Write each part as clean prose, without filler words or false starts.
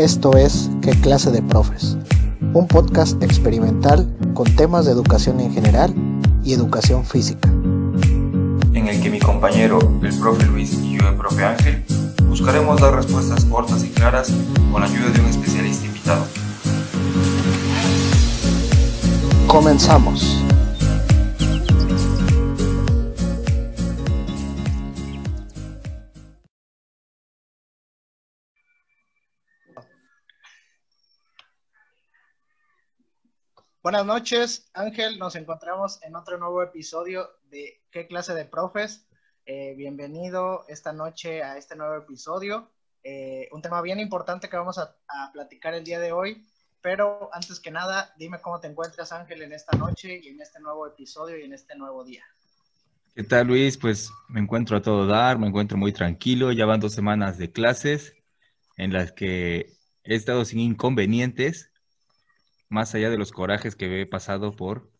Esto es ¿Qué clase de profes? Un podcast experimental con temas de educación en general y educación física. En el que mi compañero, el profe Luis, y yo, el profe Ángel, buscaremos dar respuestas cortas y claras con la ayuda de un especialista invitado. Comenzamos. Buenas noches, Ángel. Nos encontramos en otro nuevo episodio de ¿Qué clase de profes? Bienvenido esta noche a este nuevo episodio. Un tema bien importante que vamos a platicar el día de hoy. Pero antes que nada, dime cómo te encuentras, Ángel, en esta noche y en este nuevo episodio y en este nuevo día. ¿Qué tal, Luis? Pues me encuentro a todo dar, me encuentro muy tranquilo. Ya van 2 semanas de clases en las que he estado sin inconvenientes, más allá de los corajes que he pasado por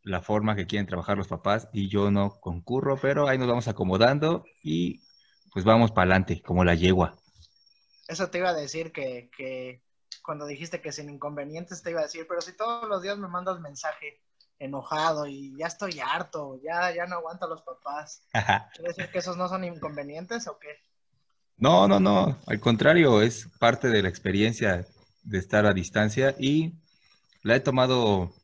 la forma que quieren trabajar los papás y yo no concurro, pero ahí nos vamos acomodando y pues vamos para adelante, como la yegua. Eso te iba a decir que cuando dijiste que sin inconvenientes te iba a decir, pero si todos los días me mandas mensaje enojado y ya estoy harto, ya no aguanto a los papás. ¿Quiere decir que esos no son inconvenientes o qué? No, al contrario, es parte de la experiencia de estar a distancia y la he tomado,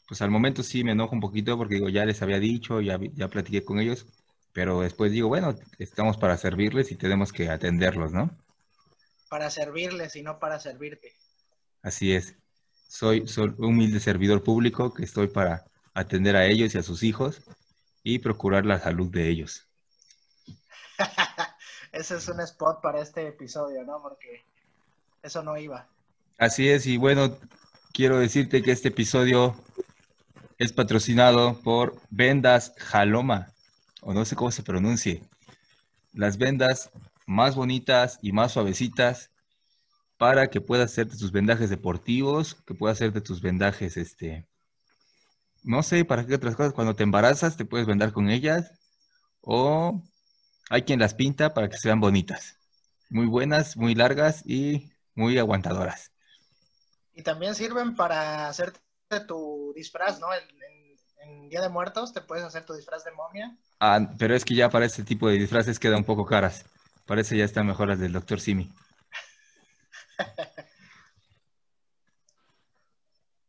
pues al momento sí me enojo un poquito porque digo, ya les había dicho, ya platiqué con ellos, pero después digo, bueno, estamos para servirles y tenemos que atenderlos, ¿no? Para servirles y no para servirte. Así es. Soy un humilde servidor público que estoy para atender a ellos y a sus hijos y procurar la salud de ellos. Ese es un spot para este episodio, ¿no? Porque eso no iba. Así es, y bueno, quiero decirte que este episodio es patrocinado por Vendas Jaloma, o no sé cómo se pronuncie. Las vendas más bonitas y más suavecitas para que puedas hacerte tus vendajes deportivos, que puedas hacerte tus vendajes, no sé, para qué otras cosas. Cuando te embarazas te puedes vendar con ellas, o hay quien las pinta para que sean bonitas. Muy buenas, muy largas y muy aguantadoras. Y también sirven para hacerte tu disfraz, ¿no? En Día de Muertos te puedes hacer tu disfraz de momia. Ah, pero es que ya para este tipo de disfraces quedan un poco caras. Parece ya están mejor las del Dr. Simi.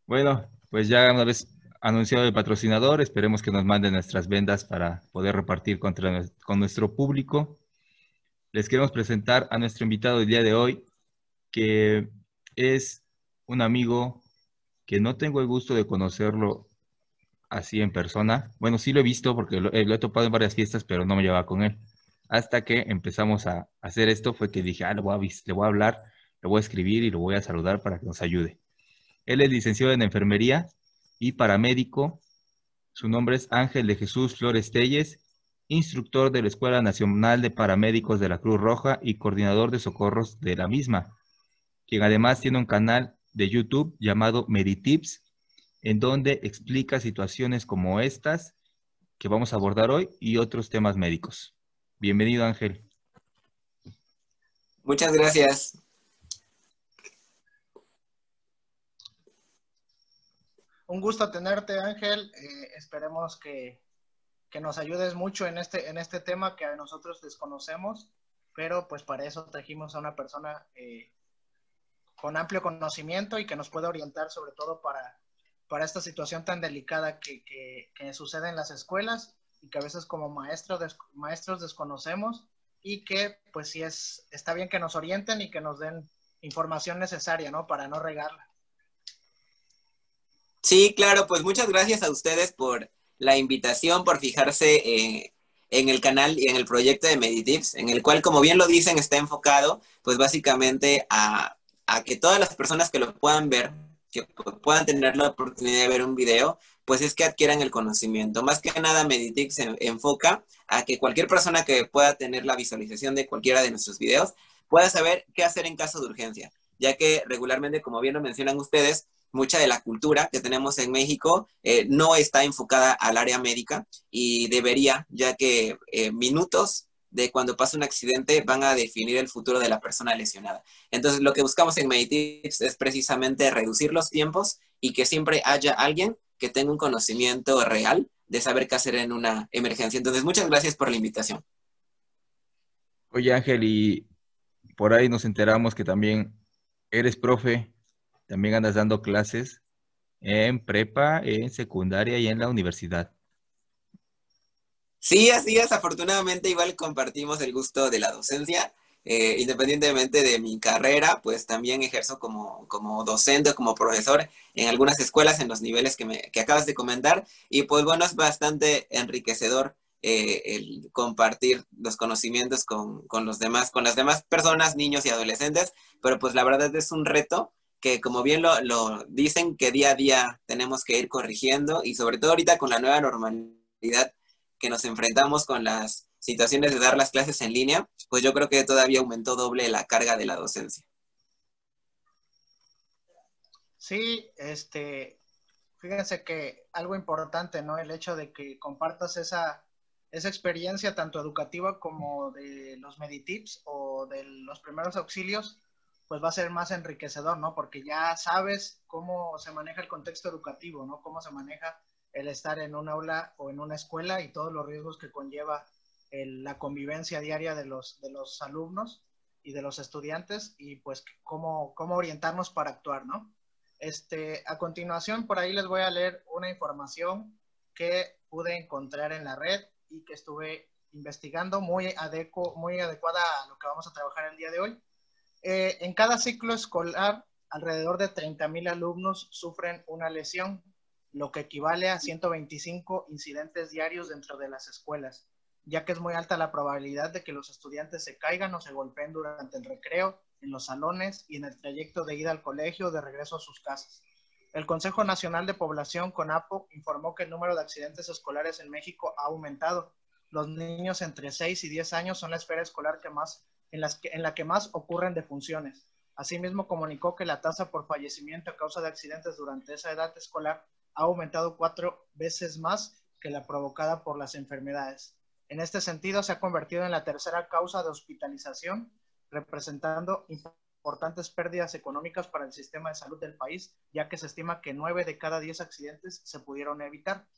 Bueno, pues ya una vez anunciado el patrocinador, esperemos que nos manden nuestras vendas para poder repartir con nuestro público. Les queremos presentar a nuestro invitado del día de hoy, que es un amigo que no tengo el gusto de conocerlo así en persona. Bueno, sí lo he visto porque lo he topado en varias fiestas, pero no me llevaba con él. Hasta que empezamos a hacer esto fue que dije, le voy a hablar, le voy a escribir y lo voy a saludar para que nos ayude. Él es licenciado en enfermería y paramédico. Su nombre es Ángel de Jesús Flores Telles, instructor de la Escuela Nacional de Paramédicos de la Cruz Roja y coordinador de socorros de la misma, quien además tiene un canal de YouTube llamado Meditips, en donde explica situaciones como estas que vamos a abordar hoy y otros temas médicos. Bienvenido, Ángel. Muchas gracias. Un gusto tenerte, Ángel. Esperemos que nos ayudes mucho en este tema que a nosotros desconocemos, pero pues para eso trajimos a una persona con amplio conocimiento y que nos pueda orientar sobre todo para esta situación tan delicada que sucede en las escuelas y que a veces como maestros desconocemos y que pues sí está bien que nos orienten y que nos den información necesaria, ¿no? Para no regarla. Sí, claro, pues muchas gracias a ustedes por la invitación, por fijarse en el canal y en el proyecto de Meditips, en el cual, como bien lo dicen, está enfocado pues básicamente a que todas las personas que lo puedan ver, que puedan tener la oportunidad de ver un video, pues es que adquieran el conocimiento. Más que nada, Meditips se enfoca a que cualquier persona que pueda tener la visualización de cualquiera de nuestros videos pueda saber qué hacer en caso de urgencia, ya que regularmente, como bien lo mencionan ustedes, mucha de la cultura que tenemos en México no está enfocada al área médica y debería, ya que minutos de cuando pasa un accidente van a definir el futuro de la persona lesionada. Entonces, lo que buscamos en Meditips es precisamente reducir los tiempos y que siempre haya alguien que tenga un conocimiento real de saber qué hacer en una emergencia. Entonces, muchas gracias por la invitación. Oye, Ángel, y por ahí nos enteramos que también eres profe, también andas dando clases en prepa, en secundaria y en la universidad. Sí, así es. Afortunadamente, igual compartimos el gusto de la docencia. Independientemente de mi carrera, pues también ejerzo como docente, como profesor en algunas escuelas en los niveles que acabas de comentar. Y pues bueno, es bastante enriquecedor el compartir los conocimientos con los demás, con las demás personas, niños y adolescentes. Pero pues la verdad es un reto que, como bien lo dicen, que día a día tenemos que ir corrigiendo, y sobre todo ahorita con la nueva normalidad que nos enfrentamos con las situaciones de dar las clases en línea, pues yo creo que todavía aumentó doble la carga de la docencia. Sí, fíjense que algo importante, ¿no? El hecho de que compartas esa experiencia tanto educativa como de los Meditips o de los primeros auxilios, pues va a ser más enriquecedor, ¿no? Porque ya sabes cómo se maneja el contexto educativo, ¿no? Cómo se maneja el estar en un aula o en una escuela y todos los riesgos que conlleva la convivencia diaria de los alumnos y de los estudiantes, y pues cómo orientarnos para actuar, ¿no? A continuación, por ahí les voy a leer una información que pude encontrar en la red y que estuve investigando, muy adecuada a lo que vamos a trabajar el día de hoy. En cada ciclo escolar, alrededor de 30,000 alumnos sufren una lesión, lo que equivale a 125 incidentes diarios dentro de las escuelas, ya que es muy alta la probabilidad de que los estudiantes se caigan o se golpeen durante el recreo, en los salones y en el trayecto de ida al colegio o de regreso a sus casas. El Consejo Nacional de Población, CONAPO, informó que el número de accidentes escolares en México ha aumentado. Los niños entre 6 y 10 años son la esfera escolar en la que más ocurren defunciones. Asimismo, comunicó que la tasa por fallecimiento a causa de accidentes durante esa edad escolar ha aumentado 4 veces más que la provocada por las enfermedades. En este sentido, se ha convertido en la tercera causa de hospitalización, representando importantes pérdidas económicas para el sistema de salud del país, ya que se estima que 9 de cada 10 accidentes se pudieron evitar.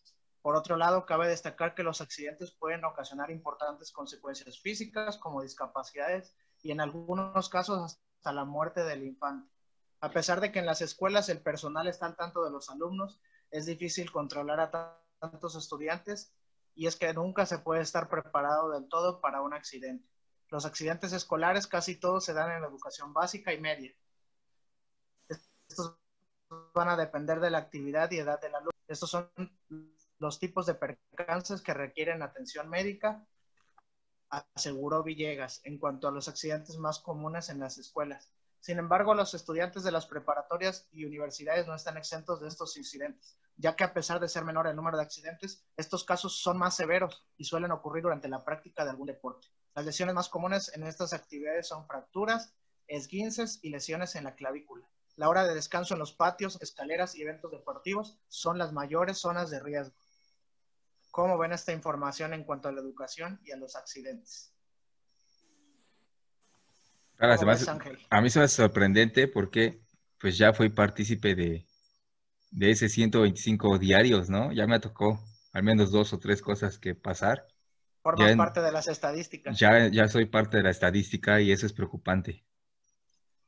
Por otro lado, cabe destacar que los accidentes pueden ocasionar importantes consecuencias físicas, como discapacidades y en algunos casos hasta la muerte del infante. A pesar de que en las escuelas el personal está al tanto de los alumnos, es difícil controlar a tantos estudiantes, y es que nunca se puede estar preparado del todo para un accidente. Los accidentes escolares casi todos se dan en la educación básica y media. Estos van a depender de la actividad y edad del alumno. Estos son los tipos de percances que requieren atención médica, aseguró Villegas, en cuanto a los accidentes más comunes en las escuelas. Sin embargo, los estudiantes de las preparatorias y universidades no están exentos de estos incidentes, ya que a pesar de ser menor el número de accidentes, estos casos son más severos y suelen ocurrir durante la práctica de algún deporte. Las lesiones más comunes en estas actividades son fracturas, esguinces y lesiones en la clavícula. La hora de descanso en los patios, escaleras y eventos deportivos son las mayores zonas de riesgo. ¿Cómo ven esta información en cuanto a la educación y a los accidentes? Ahora, ¿Cómo ves, Ángel? a mí se me hace sorprendente porque pues ya fui partícipe de ese 125 diarios, ¿no? Ya me tocó al menos 2 o 3 cosas que pasar. Formas parte de las estadísticas. Ya soy parte de la estadística y eso es preocupante.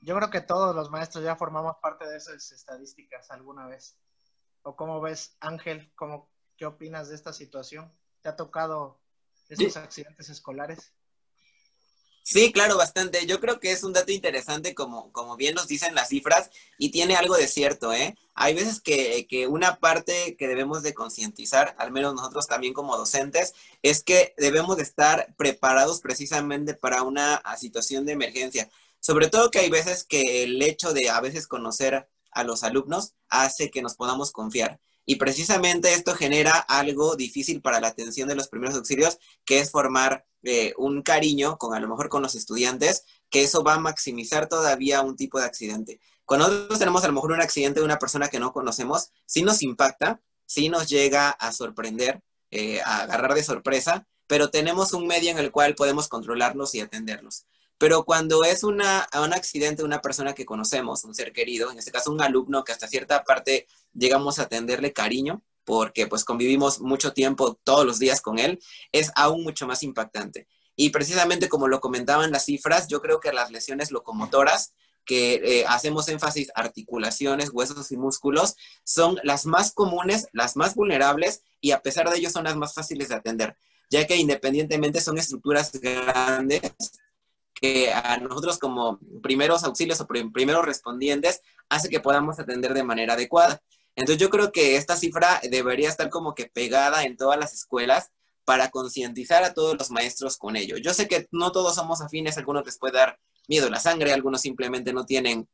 Yo creo que todos los maestros ya formamos parte de esas estadísticas alguna vez. ¿O cómo ves, Ángel? ¿Qué opinas de esta situación? ¿Te ha tocado estos accidentes escolares? Sí, claro, bastante. Yo creo que es un dato interesante, como bien nos dicen las cifras, y tiene algo de cierto, ¿eh? Hay veces que una parte que debemos de concientizar, al menos nosotros también como docentes, es que debemos de estar preparados precisamente para una situación de emergencia. Sobre todo que hay veces que el hecho de a veces conocer a los alumnos hace que nos podamos confiar. Y precisamente esto genera algo difícil para la atención de los primeros auxilios, que es formar un cariño a lo mejor con los estudiantes, que eso va a maximizar todavía un tipo de accidente. Cuando nosotros tenemos a lo mejor un accidente de una persona que no conocemos, sí nos impacta, sí nos llega a sorprender, a agarrar de sorpresa, pero tenemos un medio en el cual podemos controlarlos y atenderlos. Pero cuando es un accidente, una persona que conocemos, un ser querido, en este caso un alumno que hasta cierta parte llegamos a tenderle cariño, porque pues convivimos mucho tiempo todos los días con él, es aún mucho más impactante. Y precisamente como lo comentaban las cifras, yo creo que las lesiones locomotoras, que hacemos énfasis, articulaciones, huesos y músculos, son las más comunes, las más vulnerables, y a pesar de ello son las más fáciles de atender, ya que independientemente son estructuras grandes que a nosotros como primeros auxilios o primeros respondientes hace que podamos atender de manera adecuada. Entonces yo creo que esta cifra debería estar como que pegada en todas las escuelas para concientizar a todos los maestros con ello. Yo sé que no todos somos afines, a algunos les puede dar miedo la sangre, algunos simplemente no tienen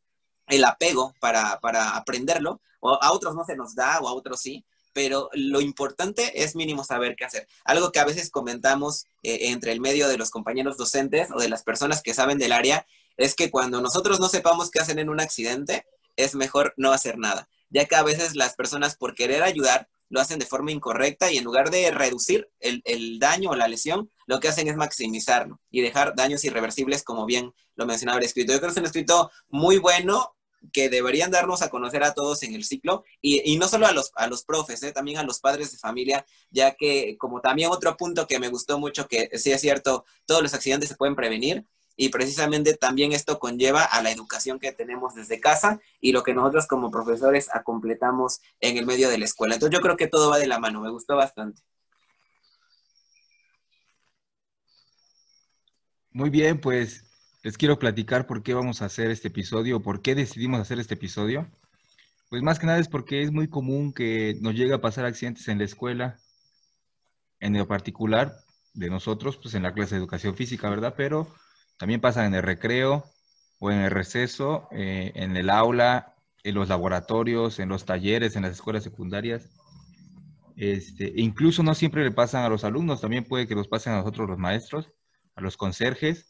el apego para aprenderlo, o a otros no se nos da, o a otros sí, pero lo importante es mínimo saber qué hacer. Algo que a veces comentamos entre el medio de los compañeros docentes o de las personas que saben del área, es que cuando nosotros no sepamos qué hacer en un accidente, es mejor no hacer nada, ya que a veces las personas por querer ayudar lo hacen de forma incorrecta y en lugar de reducir el daño o la lesión, lo que hacen es maximizarlo y dejar daños irreversibles, como bien lo mencionaba el escrito. Yo creo que es un escrito muy bueno que deberían darnos a conocer a todos en el ciclo y no solo a los profes, también a los padres de familia, ya que como también otro punto que me gustó mucho, que sí es cierto, todos los accidentes se pueden prevenir, y precisamente también esto conlleva a la educación que tenemos desde casa y lo que nosotros como profesores completamos en el medio de la escuela. Entonces yo creo que todo va de la mano, me gustó bastante. Muy bien, pues les quiero platicar por qué vamos a hacer este episodio, por qué decidimos hacer este episodio. Pues más que nada es porque es muy común que nos llegue a pasar accidentes en la escuela, en lo particular de nosotros, pues en la clase de educación física, ¿verdad? Pero también pasan en el recreo o en el receso, en el aula, en los laboratorios, en los talleres, en las escuelas secundarias. Incluso no siempre le pasan a los alumnos, también puede que los pasen a nosotros los maestros, a los conserjes.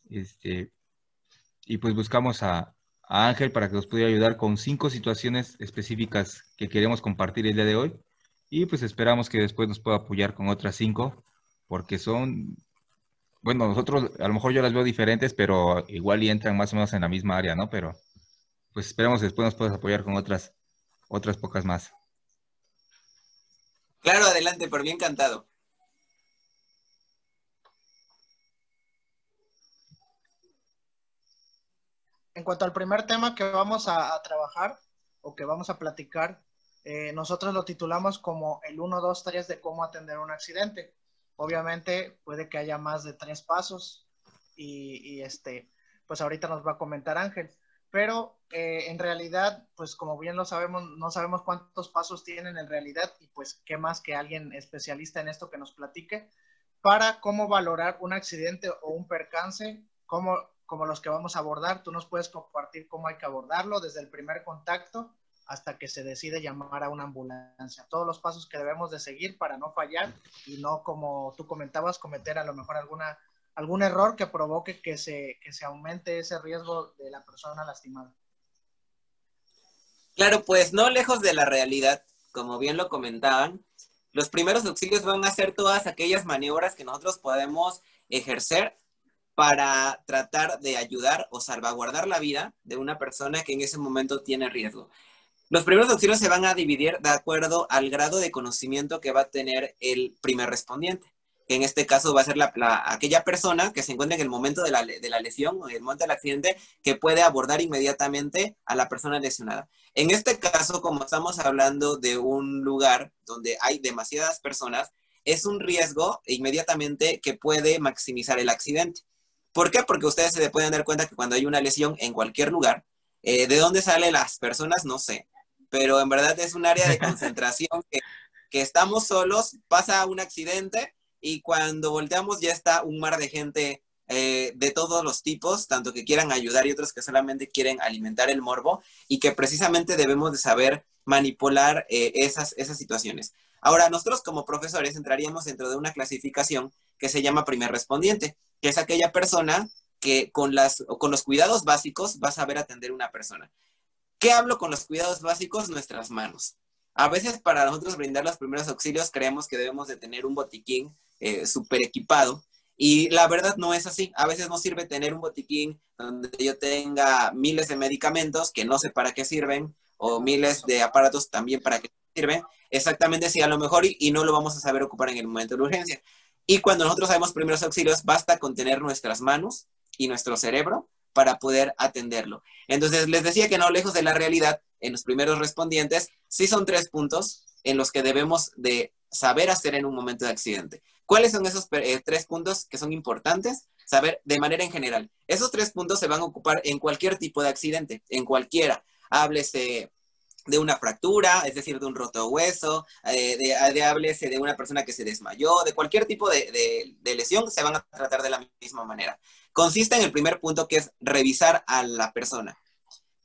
Y pues buscamos a Ángel para que nos pudiera ayudar con 5 situaciones específicas que queremos compartir el día de hoy. Y pues esperamos que después nos pueda apoyar con otras 5, porque son, bueno, nosotros a lo mejor yo las veo diferentes, pero igual y entran más o menos en la misma área, ¿no? Pero pues esperamos que después nos puedas apoyar con otras pocas más. Claro, adelante, por bien encantado. En cuanto al primer tema que vamos a trabajar o que vamos a platicar, nosotros lo titulamos como el 1, 2, 3 de cómo atender un accidente. Obviamente puede que haya más de 3 pasos y pues ahorita nos va a comentar Ángel, pero en realidad, pues como bien lo sabemos, no sabemos cuántos pasos tienen en realidad y pues qué más que alguien especialista en esto que nos platique para cómo valorar un accidente o un percance, como los que vamos a abordar. Tú nos puedes compartir cómo hay que abordarlo desde el primer contacto hasta que se decide llamar a una ambulancia. Todos los pasos que debemos de seguir para no fallar y no, como tú comentabas, cometer a lo mejor algún error que provoque que se aumente ese riesgo de la persona lastimada. Claro, pues no lejos de la realidad, como bien lo comentaban, los primeros auxilios van a ser todas aquellas maniobras que nosotros podemos ejercer para tratar de ayudar o salvaguardar la vida de una persona que en ese momento tiene riesgo. Los primeros auxilios se van a dividir de acuerdo al grado de conocimiento que va a tener el primer respondiente, que en este caso va a ser aquella persona que se encuentra en el momento de la lesión o en el momento del accidente, que puede abordar inmediatamente a la persona lesionada. En este caso, como estamos hablando de un lugar donde hay demasiadas personas, es un riesgo inmediatamente que puede maximizar el accidente. ¿Por qué? Porque ustedes se pueden dar cuenta que cuando hay una lesión en cualquier lugar, ¿de dónde salen las personas? No sé, pero en verdad es un área de concentración que estamos solos, pasa un accidente y cuando volteamos ya está un mar de gente de todos los tipos, tanto que quieran ayudar y otros que solamente quieren alimentar el morbo, y que precisamente debemos de saber manipular esas situaciones. Ahora, nosotros como profesores entraríamos dentro de una clasificación que se llama primer respondiente, que es aquella persona que con los cuidados básicos va a saber atender a una persona. ¿Qué hablo con los cuidados básicos? Nuestras manos. A veces para nosotros brindar los primeros auxilios creemos que debemos de tener un botiquín súper equipado, y la verdad no es así. A veces no sirve tener un botiquín donde yo tenga miles de medicamentos que no sé para qué sirven, o miles de aparatos también para qué sirven. Exactamente, sí, a lo mejor y no lo vamos a saber ocupar en el momento de urgencia. Y cuando nosotros sabemos primeros auxilios, basta con tener nuestras manos y nuestro cerebro para poder atenderlo. Entonces, les decía que no lejos de la realidad, en los primeros respondientes, sí son 3 puntos en los que debemos de saber hacer en un momento de accidente. ¿Cuáles son esos 3 puntos que son importantes? Saber de manera en general. Esos 3 puntos se van a ocupar en cualquier tipo de accidente, en cualquiera. Háblese de una fractura, es decir, de un roto hueso, háblese de una persona que se desmayó, de cualquier tipo de lesión, se van a tratar de la misma manera. Consiste en el primer punto, que es revisar a la persona.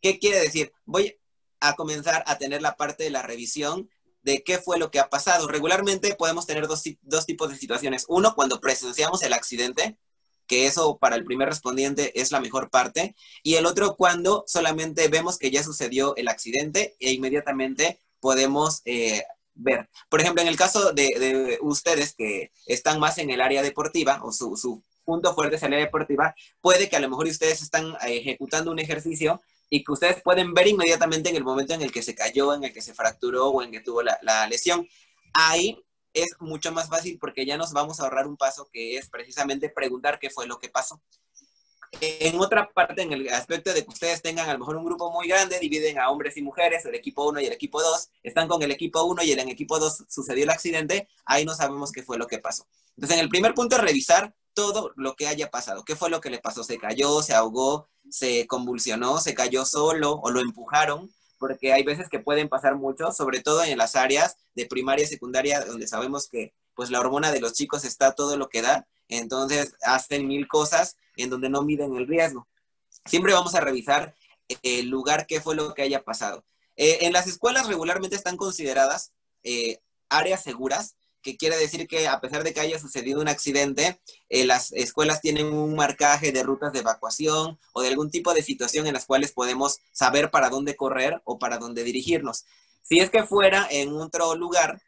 ¿Qué quiere decir? Voy a comenzar a tener la parte de la revisión de qué fue lo que ha pasado. Regularmente podemos tener dos tipos de situaciones. Uno, cuando presenciamos el accidente, que eso para el primer respondiente es la mejor parte, y el otro cuando solamente vemos que ya sucedió el accidente e inmediatamente podemos ver. Por ejemplo, en el caso de ustedes que están más en el área deportiva, o su punto fuerte es el área deportiva, puede que a lo mejor ustedes están ejecutando un ejercicio y que ustedes pueden ver inmediatamente en el momento en el que se cayó, en el que se fracturó o en que tuvo la lesión. Ahí es mucho más fácil porque ya nos vamos a ahorrar un paso, que es precisamente preguntar qué fue lo que pasó. En otra parte, en el aspecto de que ustedes tengan a lo mejor un grupo muy grande, dividen a hombres y mujeres, el equipo 1 y el equipo 2, están con el equipo 1 y en el equipo 2 sucedió el accidente, ahí no sabemos qué fue lo que pasó. Entonces, en el primer punto es revisar todo lo que haya pasado. ¿Qué fue lo que le pasó? ¿Se cayó, se ahogó, se convulsionó, se cayó solo o lo empujaron? Porque hay veces que pueden pasar mucho, sobre todo en las áreas de primaria y secundaria, donde sabemos que pues la hormona de los chicos está todo lo que da, entonces hacen 1000 cosas en donde no miden el riesgo. Siempre vamos a revisar el lugar, qué fue lo que haya pasado. En las escuelas regularmente están consideradas áreas seguras, que quiere decir que a pesar de que haya sucedido un accidente, las escuelas tienen un marcaje de rutas de evacuación o de algún tipo de situación en las cuales podemos saber para dónde correr o para dónde dirigirnos. Si es que fuera en otro lugar,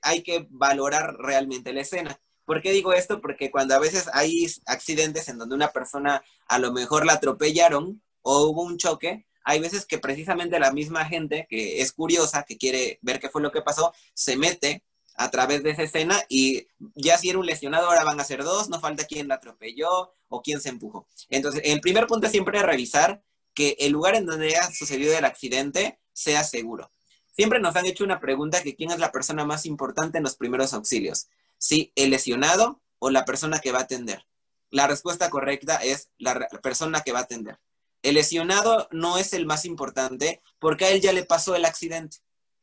hay que valorar realmente la escena. ¿Por qué digo esto? Porque cuando a veces hay accidentes en donde una persona a lo mejor la atropellaron o hubo un choque, hay veces que precisamente la misma gente que es curiosa, que quiere ver qué fue lo que pasó, se mete a través de esa escena y ya si era un lesionado, ahora van a ser 2, no falta quién la atropelló o quién se empujó. Entonces, el primer punto es siempre revisar que el lugar en donde haya sucedido el accidente sea seguro. Siempre nos han hecho una pregunta, que quién es la persona más importante en los primeros auxilios. ¿Sí, el lesionado o la persona que va a atender? La respuesta correcta es la persona que va a atender. El lesionado no es el más importante porque a él ya le pasó el accidente.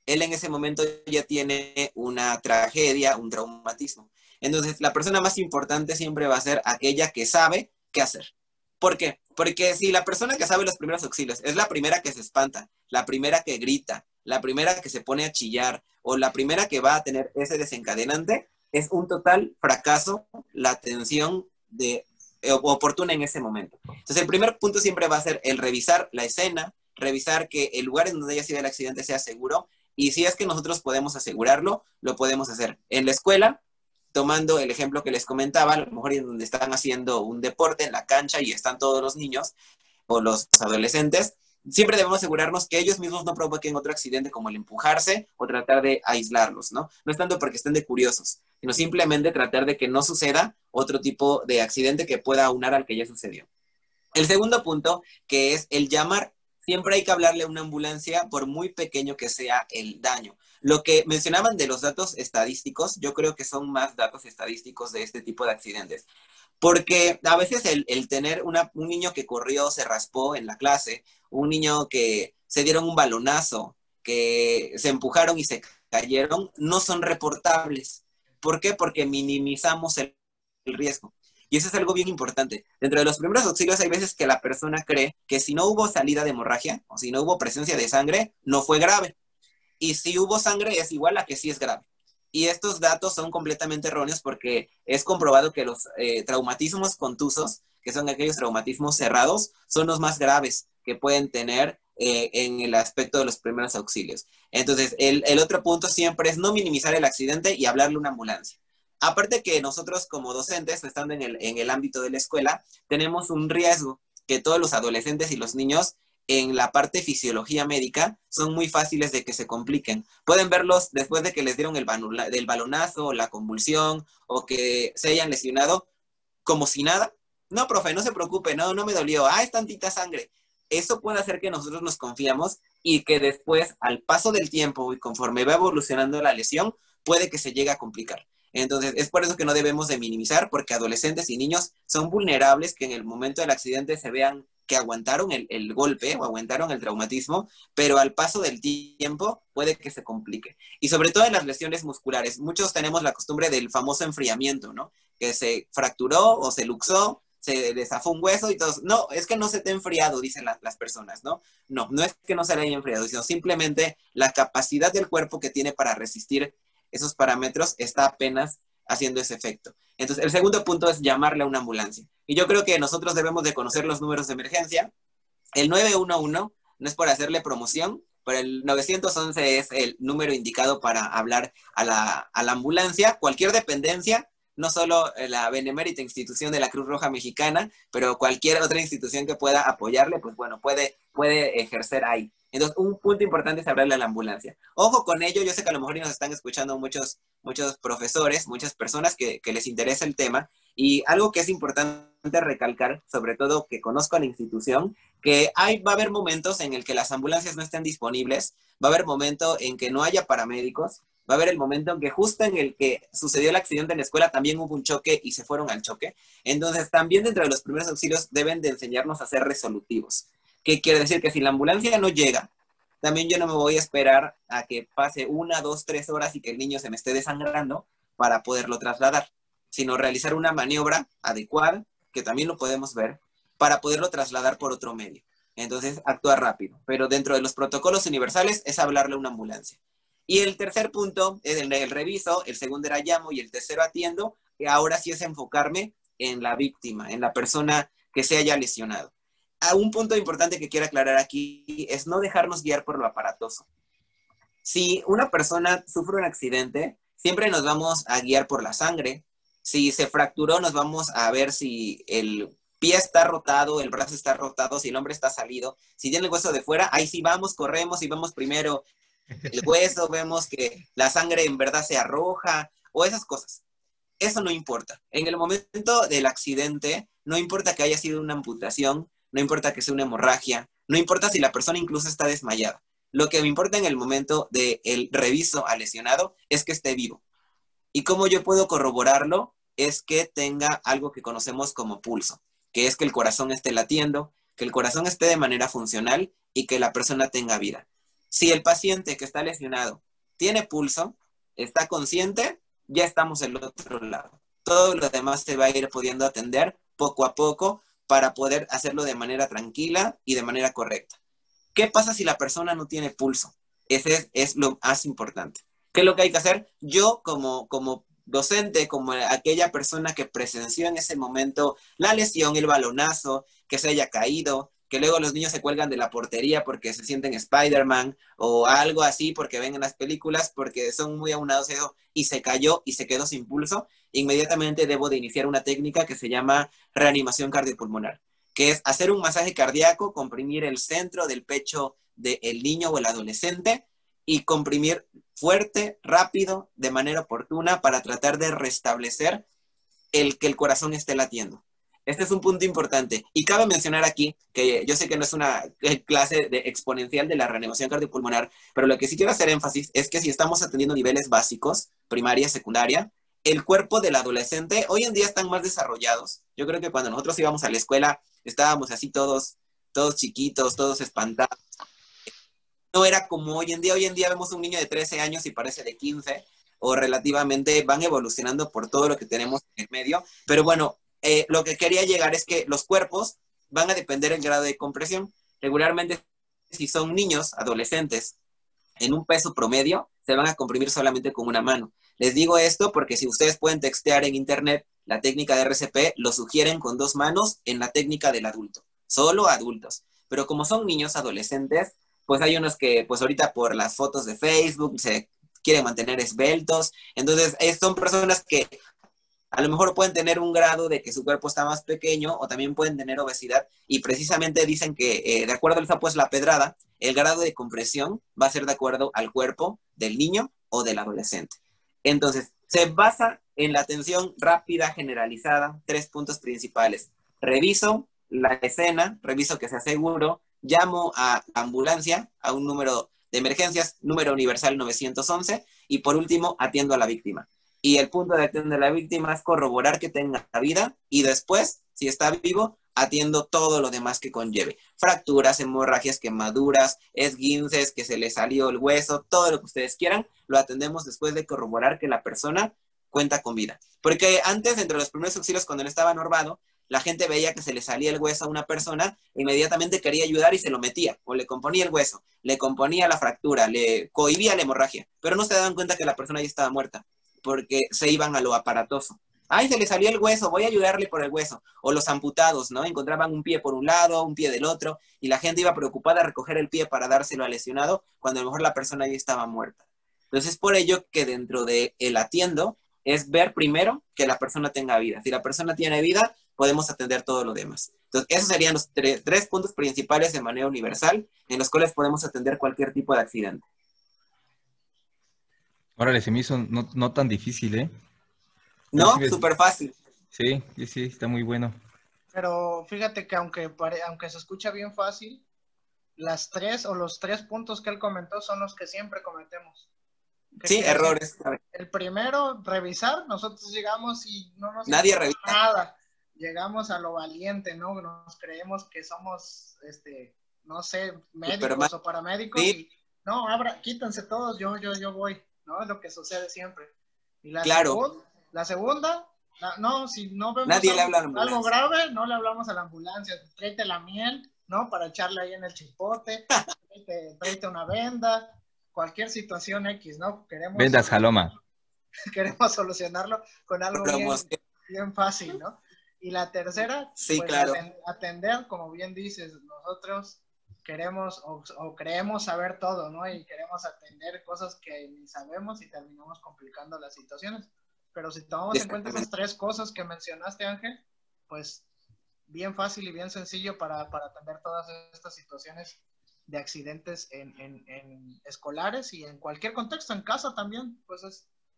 Él en ese momento ya tiene una tragedia, un traumatismo. Entonces, la persona más importante siempre va a ser aquella que sabe qué hacer. ¿Por qué? Porque si la persona que sabe los primeros auxilios es la primera que se espanta, la primera que grita, la primera que se pone a chillar o la primera que va a tener ese desencadenante, es un total fracaso la atención oportuna en ese momento. Entonces, el primer punto siempre va a ser el revisar la escena, revisar que el lugar en donde haya sido el accidente sea seguro, y si es que nosotros podemos asegurarlo, lo podemos hacer. En la escuela, tomando el ejemplo que les comentaba, a lo mejor en donde están haciendo un deporte en la cancha y están todos los niños o los adolescentes, siempre debemos asegurarnos que ellos mismos no provoquen otro accidente como el empujarse o tratar de aislarlos, ¿no? No es tanto porque estén de curiosos, sino simplemente tratar de que no suceda otro tipo de accidente que pueda aunar al que ya sucedió. El segundo punto, que es el llamar. Siempre hay que hablarle a una ambulancia por muy pequeño que sea el daño. Lo que mencionaban de los datos estadísticos, yo creo que son más datos estadísticos de este tipo de accidentes. Porque a veces el tener un niño que corrió, se raspó en la clase, un niño que se dieron un balonazo, que se empujaron y se cayeron, no son reportables. ¿Por qué? Porque minimizamos el riesgo. Y eso es algo bien importante. Dentro de los primeros auxilios hay veces que la persona cree que si no hubo salida de hemorragia o si no hubo presencia de sangre, no fue grave. Y si hubo sangre es igual a que sí es grave. Y estos datos son completamente erróneos porque es comprobado que los traumatismos contusos, que son aquellos traumatismos cerrados, son los más graves que pueden tener en el aspecto de los primeros auxilios. Entonces, el otro punto siempre es no minimizar el accidente y hablarle a una ambulancia. Aparte que nosotros como docentes, estando en el ámbito de la escuela, tenemos un riesgo que todos los adolescentes y los niños en la parte de fisiología médica son muy fáciles de que se compliquen. Pueden verlos después de que les dieron del balonazo, la convulsión, o que se hayan lesionado, como si nada. No, profe, no se preocupe, no me dolió. Es tantita sangre. Eso puede hacer que nosotros nos confiamos y que después, al paso del tiempo y conforme va evolucionando la lesión, puede que se llegue a complicar. Entonces, es por eso que no debemos de minimizar, porque adolescentes y niños son vulnerables que en el momento del accidente se vean que aguantaron el golpe o aguantaron el traumatismo, pero al paso del tiempo puede que se complique. Y sobre todo en las lesiones musculares, muchos tenemos la costumbre del famoso enfriamiento, ¿no? Que se fracturó o se luxó, se desafó un hueso y todos, no, es que no se te ha enfriado, dicen las personas, ¿no? No es que no se le haya enfriado, sino simplemente la capacidad del cuerpo que tiene para resistir esos parámetros está apenas haciendo ese efecto. Entonces, el segundo punto es llamarle a una ambulancia. Y yo creo que nosotros debemos de conocer los números de emergencia. El 911 no es por hacerle promoción, pero el 911 es el número indicado para hablar a la ambulancia. Cualquier dependencia, no solo la benemérita institución de la Cruz Roja Mexicana, pero cualquier otra institución que pueda apoyarle, pues bueno, puede ejercer ahí. Entonces, un punto importante es hablarle a la ambulancia. Ojo con ello, yo sé que a lo mejor nos están escuchando muchos profesores, muchas personas que les interesa el tema, y algo que es importante recalcar, sobre todo que conozco a la institución, que va a haber momentos en el que las ambulancias no estén disponibles, va a haber momentos en que no haya paramédicos, va a haber el momento en que justo en el que sucedió el accidente en la escuela también hubo un choque y se fueron al choque. Entonces, también dentro de los primeros auxilios deben de enseñarnos a ser resolutivos. ¿Qué quiere decir? Que si la ambulancia no llega, también yo no me voy a esperar a que pase 1, 2, 3 horas y que el niño se me esté desangrando para poderlo trasladar, sino realizar una maniobra adecuada, que también lo podemos ver, para poderlo trasladar por otro medio. Entonces, actuar rápido. Pero dentro de los protocolos universales es hablarle a una ambulancia. Y el tercer punto es el reviso, el segundo era llamo y el tercero atiendo, y ahora sí es enfocarme en la víctima, en la persona que se haya lesionado. Un punto importante que quiero aclarar aquí es no dejarnos guiar por lo aparatoso. Si una persona sufre un accidente, siempre nos vamos a guiar por la sangre. Si se fracturó, nos vamos a ver si el pie está rotado, el brazo está rotado, si el hombre está salido. Si tiene el hueso de fuera, ahí sí vamos, corremos y vemos primero el hueso, vemos que la sangre en verdad sea roja o esas cosas. Eso no importa. En el momento del accidente, no importa que haya sido una amputación, no importa que sea una hemorragia, no importa si la persona incluso está desmayada. Lo que me importa en el momento del reviso al lesionado es que esté vivo. ¿Y cómo yo puedo corroborarlo? Es que tenga algo que conocemos como pulso, que es que el corazón esté latiendo, que el corazón esté de manera funcional y que la persona tenga vida. Si el paciente que está lesionado tiene pulso, está consciente, ya estamos del otro lado. Todo lo demás se va a ir pudiendo atender poco a poco para poder hacerlo de manera tranquila y de manera correcta. ¿Qué pasa si la persona no tiene pulso? Ese es lo más importante. ¿Qué es lo que hay que hacer? Yo como docente, como aquella persona que presenció en ese momento la lesión, el balonazo, que se haya caído, que luego los niños se cuelgan de la portería porque se sienten Spider-Man o algo así porque ven en las películas, porque son muy aunados eso, y se cayó y se quedó sin pulso, inmediatamente debo de iniciar una técnica que se llama reanimación cardiopulmonar, que es hacer un masaje cardíaco, comprimir el centro del pecho del niño o el adolescente y comprimir fuerte, rápido, de manera oportuna para tratar de restablecer que el corazón esté latiendo. Este es un punto importante. Y cabe mencionar aquí, que yo sé que no es una clase exponencial de la reanimación cardiopulmonar, pero lo que sí quiero hacer énfasis es que si estamos atendiendo niveles básicos, primaria, secundaria, el cuerpo del adolescente hoy en día están más desarrollados. Yo creo que cuando nosotros íbamos a la escuela estábamos así todos chiquitos, todos espantados. No era como hoy en día. Hoy en día vemos un niño de 13 años y parece de 15, o relativamente van evolucionando por todo lo que tenemos en el medio. Pero bueno, lo que quería llegar es que los cuerpos van a depender del grado de compresión. Regularmente, si son niños, adolescentes, en un peso promedio, se van a comprimir solamente con una mano. Les digo esto porque si ustedes pueden textear en internet la técnica de RCP, lo sugieren con 2 manos en la técnica del adulto, solo adultos. pero como son niños adolescentes, pues hay unos que pues ahorita por las fotos de Facebook se quieren mantener esbeltos, entonces son personas que a lo mejor pueden tener un grado de que su cuerpo está más pequeño o también pueden tener obesidad y precisamente dicen que de acuerdo al sapo es la pedrada, el grado de compresión va a ser de acuerdo al cuerpo del niño o del adolescente. Entonces, se basa en la atención rápida generalizada, 3 puntos principales. Reviso la escena, reviso que sea seguro, llamo a ambulancia, a un número de emergencias, número universal 911, y por último, atiendo a la víctima. Y el punto de atender a la víctima es corroborar que tenga vida y después, si está vivo, atiendo todo lo demás que conlleve. Fracturas, hemorragias, quemaduras, esguinces, que se le salió el hueso, todo lo que ustedes quieran, lo atendemos después de corroborar que la persona cuenta con vida. Porque antes, entre los primeros auxilios, cuando él estaba norbado, la gente veía que se le salía el hueso a una persona, inmediatamente quería ayudar y se lo metía, o le componía el hueso, le componía la fractura, le cohibía la hemorragia, pero no se daban cuenta que la persona ya estaba muerta, porque se iban a lo aparatoso. Ay, se le salió el hueso, voy a ayudarle por el hueso. O los amputados, ¿no? Encontraban un pie por un lado, un pie del otro, y la gente iba preocupada a recoger el pie para dárselo al lesionado, cuando a lo mejor la persona ya estaba muerta. Entonces, por ello que dentro de el atiendo es ver primero que la persona tenga vida. Si la persona tiene vida, podemos atender todo lo demás. Entonces, esos serían los tres puntos principales de manera universal, en los cuales podemos atender cualquier tipo de accidente. Órale, se me hizo no tan difícil, ¿eh? No, Sí, súper fácil. sí, está muy bueno. Pero fíjate que aunque se escucha bien fácil, los 3 puntos que él comentó son los que siempre cometemos. Sí, errores. El primero, revisar. Nosotros llegamos y no nos Nadie revisa nada. Llegamos a lo valiente, ¿no? Nos creemos que somos, no sé, médicos o paramédicos. Sí. Y, no, quítense todos, yo voy, ¿no? Es lo que sucede siempre. Y la segunda, no, si no vemos algo grave, no le hablamos a la ambulancia. Tráete la miel, ¿no? Para echarle ahí en el chipote. Tráete una venda. Cualquier situación X, ¿no? Vendas Jaloma. Queremos solucionarlo con algo bien fácil, ¿no? Y la tercera, sí, pues, claro, atender, como bien dices, nosotros queremos o creemos saber todo, ¿no? Y queremos atender cosas que ni sabemos y terminamos complicando las situaciones. Pero si tomamos en cuenta esas 3 cosas que mencionaste, Ángel, pues bien fácil y bien sencillo para atender todas estas situaciones de accidentes en escolares y en cualquier contexto, en casa también, pues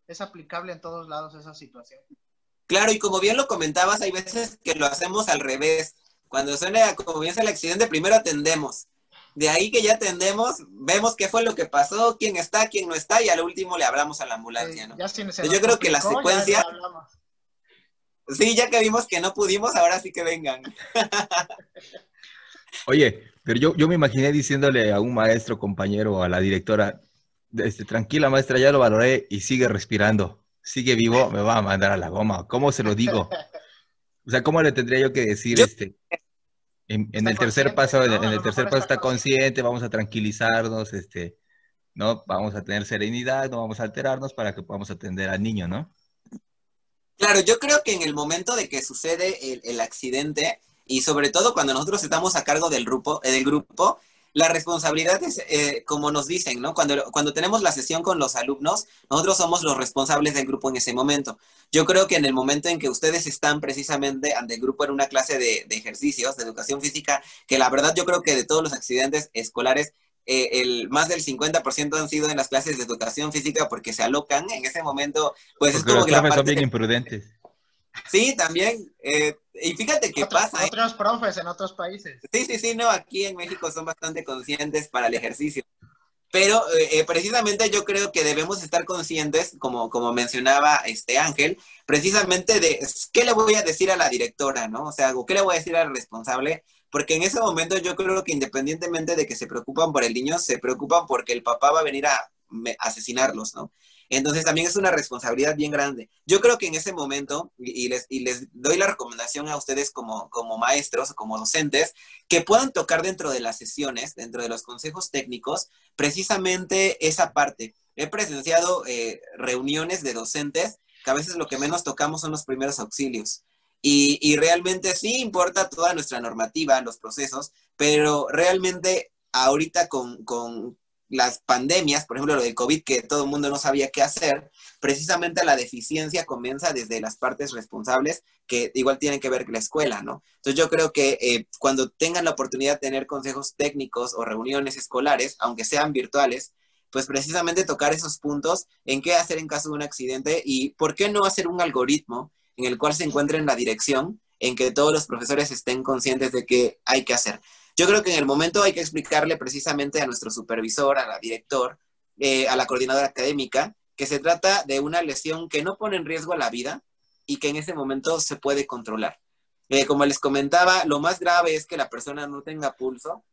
es aplicable en todos lados esa situación. Claro, y como bien lo comentabas, hay veces que lo hacemos al revés. Cuando comienza el accidente, primero atendemos. De ahí que ya atendemos, vemos qué fue lo que pasó, quién está, quién no está, y al último le hablamos a la ambulancia, ¿no? Yo creo que la secuencia... Sí, ya que vimos que no pudimos, ahora sí que vengan. Oye, pero yo me imaginé diciéndole a un maestro, compañero, o a la directora, tranquila maestra, ya lo valoré y sigue respirando, sigue vivo, me va a mandar a la goma. ¿Cómo se lo digo? O sea, ¿cómo le tendría yo que decir en el tercer paso, ¿no? En el tercer paso está consciente, vamos a tranquilizarnos, ¿no? Vamos a tener serenidad, no vamos a alterarnos para que podamos atender al niño, ¿no? Claro, yo creo que en el momento de que sucede el accidente, y sobre todo cuando nosotros estamos a cargo del grupo, la responsabilidad es, como nos dicen, ¿no? Cuando tenemos la sesión con los alumnos, nosotros somos los responsables del grupo en ese momento. Yo creo que en el momento en que ustedes están precisamente ante el grupo en una clase de ejercicios, de educación física, que la verdad yo creo que de todos los accidentes escolares, más del 50% han sido en las clases de educación física porque se alocan en ese momento, pues porque es como que la parte son bien imprudentes. Sí, también. Y fíjate qué pasa. Otros profes en otros países. Sí, no, aquí en México son bastante conscientes para el ejercicio. Pero precisamente yo creo que debemos estar conscientes, como mencionaba Ángel, precisamente de qué le voy a decir a la directora, ¿no? O sea, qué le voy a decir al responsable, porque en ese momento yo creo que independientemente de que se preocupan por el niño, se preocupan porque el papá va a venir a asesinarlos, ¿no? Entonces también es una responsabilidad bien grande. Yo creo que en ese momento, y les doy la recomendación a ustedes como maestros o como docentes, que puedan tocar dentro de las sesiones, dentro de los consejos técnicos, precisamente esa parte. He presenciado reuniones de docentes que a veces lo que menos tocamos son los primeros auxilios. Y realmente sí importa toda nuestra normativa, los procesos, pero realmente ahorita con las pandemias, por ejemplo lo del COVID, que todo el mundo no sabía qué hacer, precisamente la deficiencia comienza desde las partes responsables, que igual tienen que ver con la escuela, ¿no? Entonces yo creo que cuando tengan la oportunidad de tener consejos técnicos o reuniones escolares, aunque sean virtuales, pues precisamente tocar esos puntos en qué hacer en caso de un accidente y por qué no hacer un algoritmo en el cual se encuentre en la dirección en que todos los profesores estén conscientes de qué hay que hacer. Yo creo que en el momento hay que explicarle precisamente a nuestro supervisor, a la director, a la coordinadora académica, que se trata de una lesión que no pone en riesgo la vida y que en ese momento se puede controlar. Como les comentaba, lo más grave es que la persona no tenga pulso,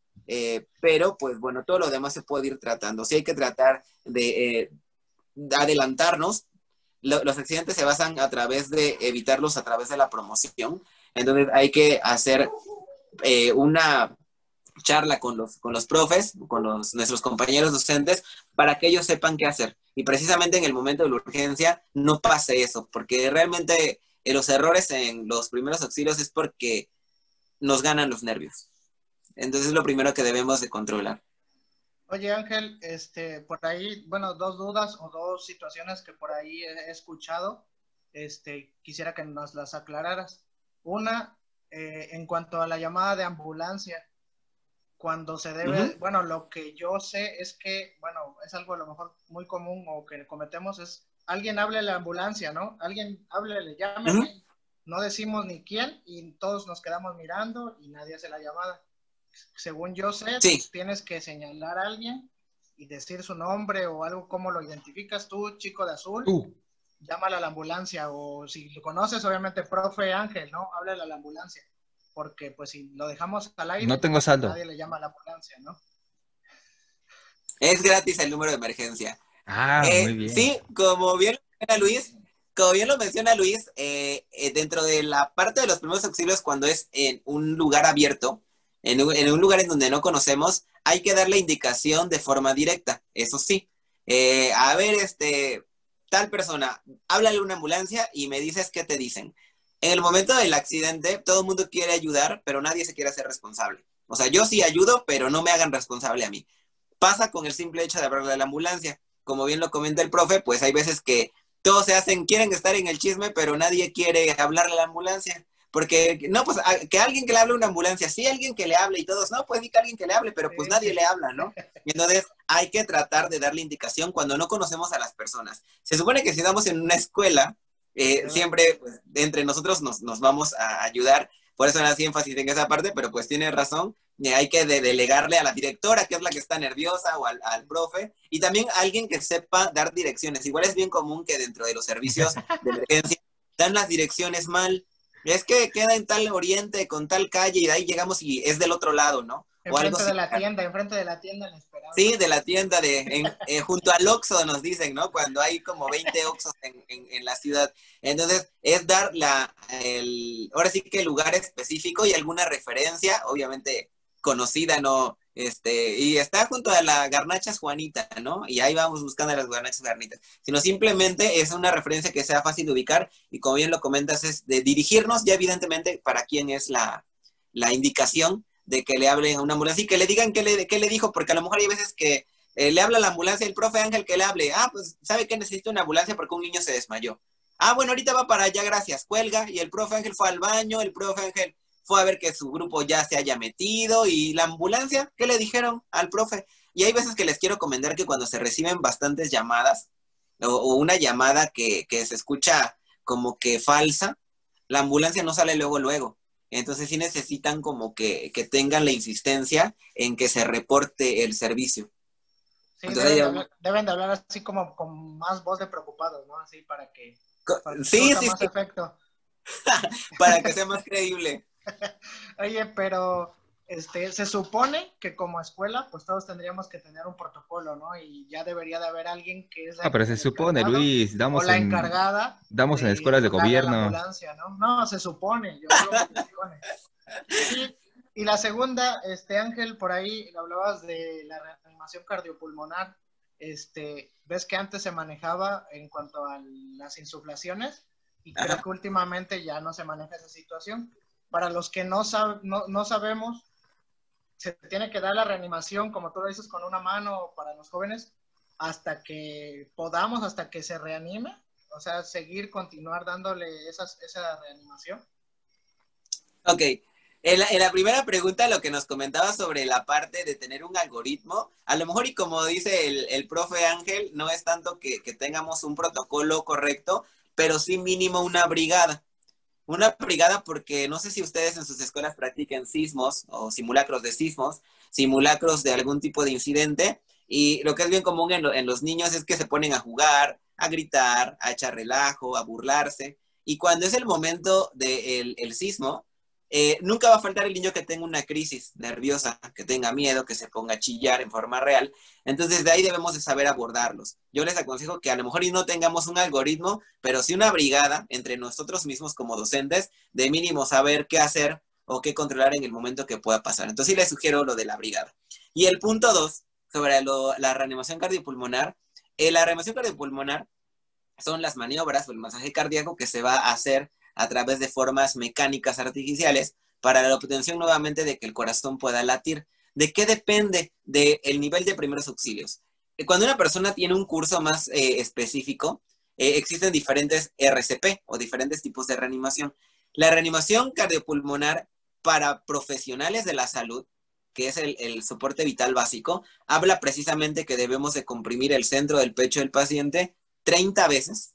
pero pues bueno, todo lo demás se puede ir tratando. Sí hay que tratar de adelantarnos. Los accidentes se basan a través de evitarlos a través de la promoción. Entonces hay que hacer una charla con los profes, con nuestros compañeros docentes, para que ellos sepan qué hacer. Y precisamente en el momento de la urgencia no pase eso, porque realmente los errores en los primeros auxilios es porque nos ganan los nervios. Entonces es lo primero que debemos de controlar. Oye, Ángel, por ahí, bueno, dos dudas o dos situaciones que por ahí he escuchado, quisiera que nos las aclararas. Una, en cuanto a la llamada de ambulancia, cuando se debe, bueno, lo que yo sé es que, bueno, es algo a lo mejor muy común o que cometemos es, alguien hable a la ambulancia, ¿no? Alguien háblele, llámeme, no decimos ni quién y todos nos quedamos mirando y nadie hace la llamada. Según yo sé, sí, tienes que señalar a alguien y decir su nombre o algo, cómo lo identificas tú, chico de azul, llámala a la ambulancia, o si lo conoces, obviamente, profe Ángel, ¿no? Háblale a la ambulancia, porque pues si lo dejamos al aire, No tengo saldo. nadie le llama a la ambulancia, ¿no? es gratis el número de emergencia. Muy bien. Sí, como bien lo menciona Luis, dentro de la parte de los primeros auxilios, cuando es en un lugar abierto, en un lugar en donde no conocemos, hay que darle indicación de forma directa, eso sí. A ver, tal persona, háblale a una ambulancia y me dices qué te dicen. En el momento del accidente, todo el mundo quiere ayudar, pero nadie se quiere hacer responsable. O sea, yo sí ayudo, pero no me hagan responsable a mí. Pasa con el simple hecho de hablarle a la ambulancia. Como bien lo comenta el profe, pues hay veces que todos quieren estar en el chisme, pero nadie quiere hablarle a la ambulancia. Porque, no, pues, que alguien que le hable a una ambulancia, sí, alguien que le hable y todos, no, pues, sí que alguien que le hable, pero pues nadie le habla, ¿no? Y entonces hay que tratar de darle indicación cuando no conocemos a las personas. Se supone que si estamos en una escuela, siempre, pues, entre nosotros nos vamos a ayudar, por eso hace énfasis en esa parte, pero pues tiene razón, hay que delegarle a la directora, que es la que está nerviosa, o al profe, y también a alguien que sepa dar direcciones. Igual es bien común que dentro de los servicios de emergencia dan las direcciones mal. Es que queda en tal oriente, con tal calle, y de ahí llegamos y es del otro lado, ¿no? O algo Enfrente de la tienda le esperamos. Sí, de la tienda, junto al Oxxo nos dicen, ¿no? Cuando hay como 20 Oxxos en la ciudad. Entonces, es dar ahora sí que el lugar específico y alguna referencia, obviamente conocida, ¿no? Y está junto a la Garnachas Juanita, ¿no? Y ahí vamos buscando a las Garnachas Garnitas. Sino simplemente es una referencia que sea fácil de ubicar y como bien lo comentas, es de dirigirnos ya evidentemente para quién es la indicación de que le hablen a una ambulancia y que le digan qué le dijo, porque a lo mejor hay veces que le habla a la ambulancia el profe Ángel que le hable, pues sabe que necesita una ambulancia porque un niño se desmayó. Bueno, ahorita va para allá, gracias, cuelga, y el profe Ángel fue al baño, el profe Ángel fue a ver que su grupo ya se haya metido, y la ambulancia, ¿qué le dijeron al profe? Y hay veces que les quiero comentar que cuando se reciben bastantes llamadas, o una llamada que se escucha como que falsa, la ambulancia no sale luego. Entonces sí necesitan como que tengan la insistencia en que se reporte el servicio. Sí, deben de hablar así como con más voz de preocupados, ¿no? Así para que sí, más efecto. Para que sea más creíble. Oye, pero se supone que como escuela, pues todos tendríamos que tener un protocolo, ¿no? Y ya debería de haber alguien que es pero se supone, Luis, damos en escuelas de gobierno. ¿no? No, se supone, yo digo que se supone. Y la segunda, Ángel, por ahí hablabas de la reanimación cardiopulmonar. Ves que antes se manejaba en cuanto a las insuflaciones y creo que últimamente ya no se maneja esa situación. Para los que no sabemos, se tiene que dar la reanimación, como tú lo dices, con una mano para los jóvenes, hasta que podamos, hasta que se reanime, o sea, continuar dándole esa reanimación. Ok, en la primera pregunta lo que nos comentaba sobre la parte de tener un algoritmo, a lo mejor y como dice el profe Ángel, no es tanto que tengamos un protocolo correcto, pero sí mínimo una brigada. Una brigada porque no sé si ustedes en sus escuelas practiquen sismos o simulacros de sismos, simulacros de algún tipo de incidente, y lo que es bien común en los niños es que se ponen a jugar, a gritar, a echar relajo, a burlarse, y cuando es el momento del el sismo, nunca va a faltar el niño que tenga una crisis nerviosa, que tenga miedo, que se ponga a chillar en forma real. Entonces de ahí debemos de saber abordarlos. Yo les aconsejo que a lo mejor y no tengamos un algoritmo, pero sí una brigada entre nosotros mismos como docentes, de mínimo saber qué hacer o qué controlar en el momento que pueda pasar. Entonces sí les sugiero lo de la brigada. Y el punto 2, sobre la reanimación cardiopulmonar. La reanimación cardiopulmonar son las maniobras o el masaje cardíaco que se va a hacer a través de formas mecánicas artificiales para la obtención nuevamente de que el corazón pueda latir. ¿De qué depende? Del nivel de primeros auxilios. Cuando una persona tiene un curso más específico, existen diferentes RCP o diferentes tipos de reanimación. La reanimación cardiopulmonar para profesionales de la salud, que es el soporte vital básico, habla precisamente que debemos de comprimir el centro del pecho del paciente 30 veces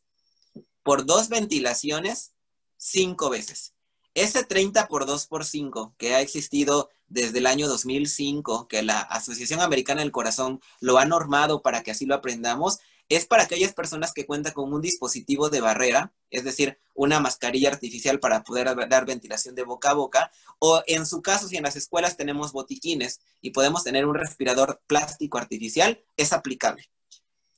por 2 ventilaciones 5 veces. Ese 30 por 2 por 5 que ha existido desde el año 2005, que la Asociación Americana del Corazón lo ha normado para que así lo aprendamos, es para aquellas personas que cuentan con un dispositivo de barrera, es decir, una mascarilla artificial para poder dar ventilación de boca a boca, o en su caso, si en las escuelas tenemos botiquines y podemos tener un respirador plástico artificial, es aplicable.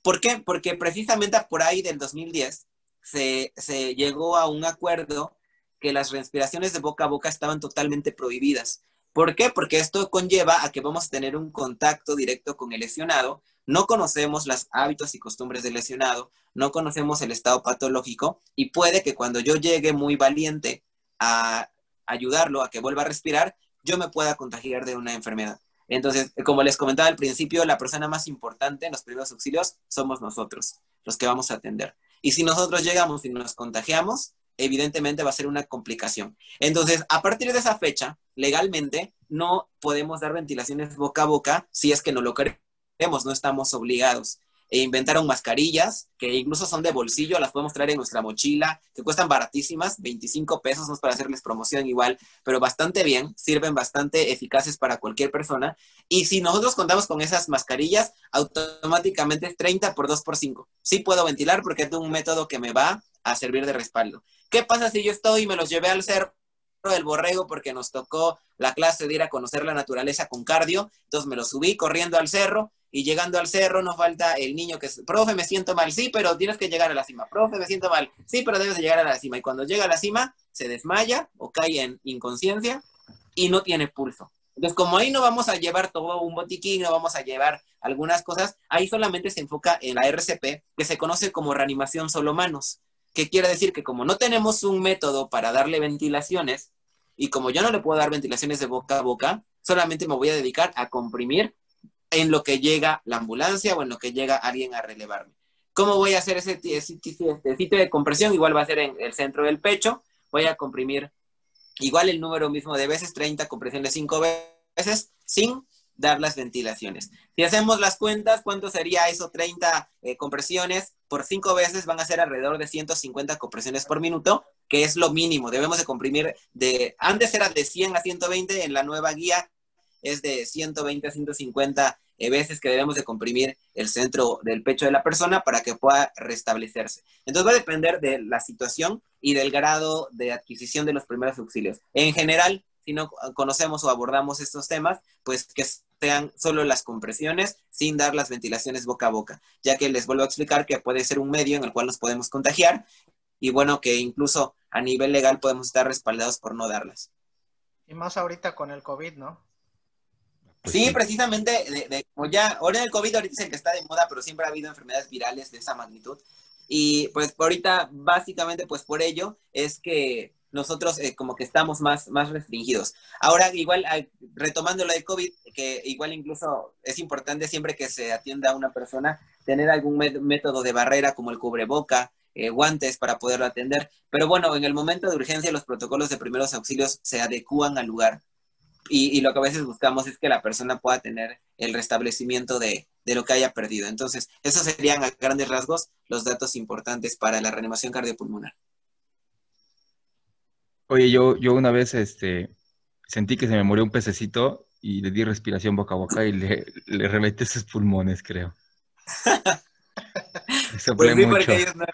¿Por qué? Porque precisamente por ahí del 2010 se llegó a un acuerdo que las respiraciones de boca a boca estaban totalmente prohibidas. ¿Por qué? Porque esto conlleva a que vamos a tener un contacto directo con el lesionado, no conocemos los hábitos y costumbres del lesionado, no conocemos el estado patológico y puede que cuando yo llegue muy valiente a ayudarlo a que vuelva a respirar, yo me pueda contagiar de una enfermedad. Entonces, como les comentaba al principio, la persona más importante en los primeros auxilios somos nosotros, los que vamos a atender. Y si nosotros llegamos y nos contagiamos, evidentemente va a ser una complicación. Entonces, a partir de esa fecha, legalmente, no podemos dar ventilaciones boca a boca si es que no lo queremos, no estamos obligados. Inventaron mascarillas que incluso son de bolsillo, las podemos traer en nuestra mochila, que cuestan baratísimas, 25 pesos, no es para hacerles promoción igual, pero bastante bien, sirven bastante eficaces para cualquier persona. Y si nosotros contamos con esas mascarillas, automáticamente es 30 por 2 por 5. Sí puedo ventilar porque es un método que me va a servir de respaldo. ¿Qué pasa si yo estoy y me los llevé al cerro del Borrego porque nos tocó la clase de ir a conocer la naturaleza con cardio? Entonces me lo subí corriendo al cerro y llegando al cerro nos falta el niño que es, profe, me siento mal, sí, pero tienes que llegar a la cima, profe, me siento mal, sí, pero debes de llegar a la cima. Y cuando llega a la cima se desmaya o cae en inconsciencia y no tiene pulso. Entonces, como ahí no vamos a llevar todo un botiquín, no vamos a llevar algunas cosas, ahí solamente se enfoca en la RCP, que se conoce como reanimación solo manos, que quiere decir que como no tenemos un método para darle ventilaciones, y como yo no le puedo dar ventilaciones de boca a boca, solamente me voy a dedicar a comprimir en lo que llega la ambulancia o en lo que llega alguien a relevarme. ¿Cómo voy a hacer ese sitio de compresión? Igual va a ser en el centro del pecho, voy a comprimir igual el número mismo de veces, 30 compresiones 5 veces, sin dar las ventilaciones. Si hacemos las cuentas, ¿cuánto sería eso? 30 compresiones por 5 veces van a ser alrededor de 150 compresiones por minuto, que es lo mínimo. Debemos de comprimir antes era de 100 a 120, en la nueva guía es de 120 a 150 veces que debemos de comprimir el centro del pecho de la persona para que pueda restablecerse. Entonces va a depender de la situación y del grado de adquisición de los primeros auxilios. En general, si no conocemos o abordamos estos temas, pues que sean solo las compresiones sin dar las ventilaciones boca a boca, ya que les vuelvo a explicar que puede ser un medio en el cual nos podemos contagiar y bueno, que incluso a nivel legal podemos estar respaldados por no darlas. Y más ahorita con el COVID, ¿no? Pues sí, sí. precisamente, como ya, ahora el COVID ahorita es el que está de moda, pero siempre ha habido enfermedades virales de esa magnitud. Y pues ahorita, básicamente, pues por ello es que nosotros como que estamos más restringidos. Ahora, igual, retomando lo de COVID, que igual incluso es importante siempre que se atienda a una persona, tener algún método de barrera como el cubreboca, guantes para poderlo atender. Pero bueno, en el momento de urgencia los protocolos de primeros auxilios se adecúan al lugar. Y lo que a veces buscamos es que la persona pueda tener el restablecimiento de lo que haya perdido. Entonces, esos serían a grandes rasgos los datos importantes para la reanimación cardiopulmonar. Oye, yo una vez sentí que se me murió un pececito y le di respiración boca a boca y le reventé sus pulmones, creo. Le soplé Pues sí, mucho. porque ellos no...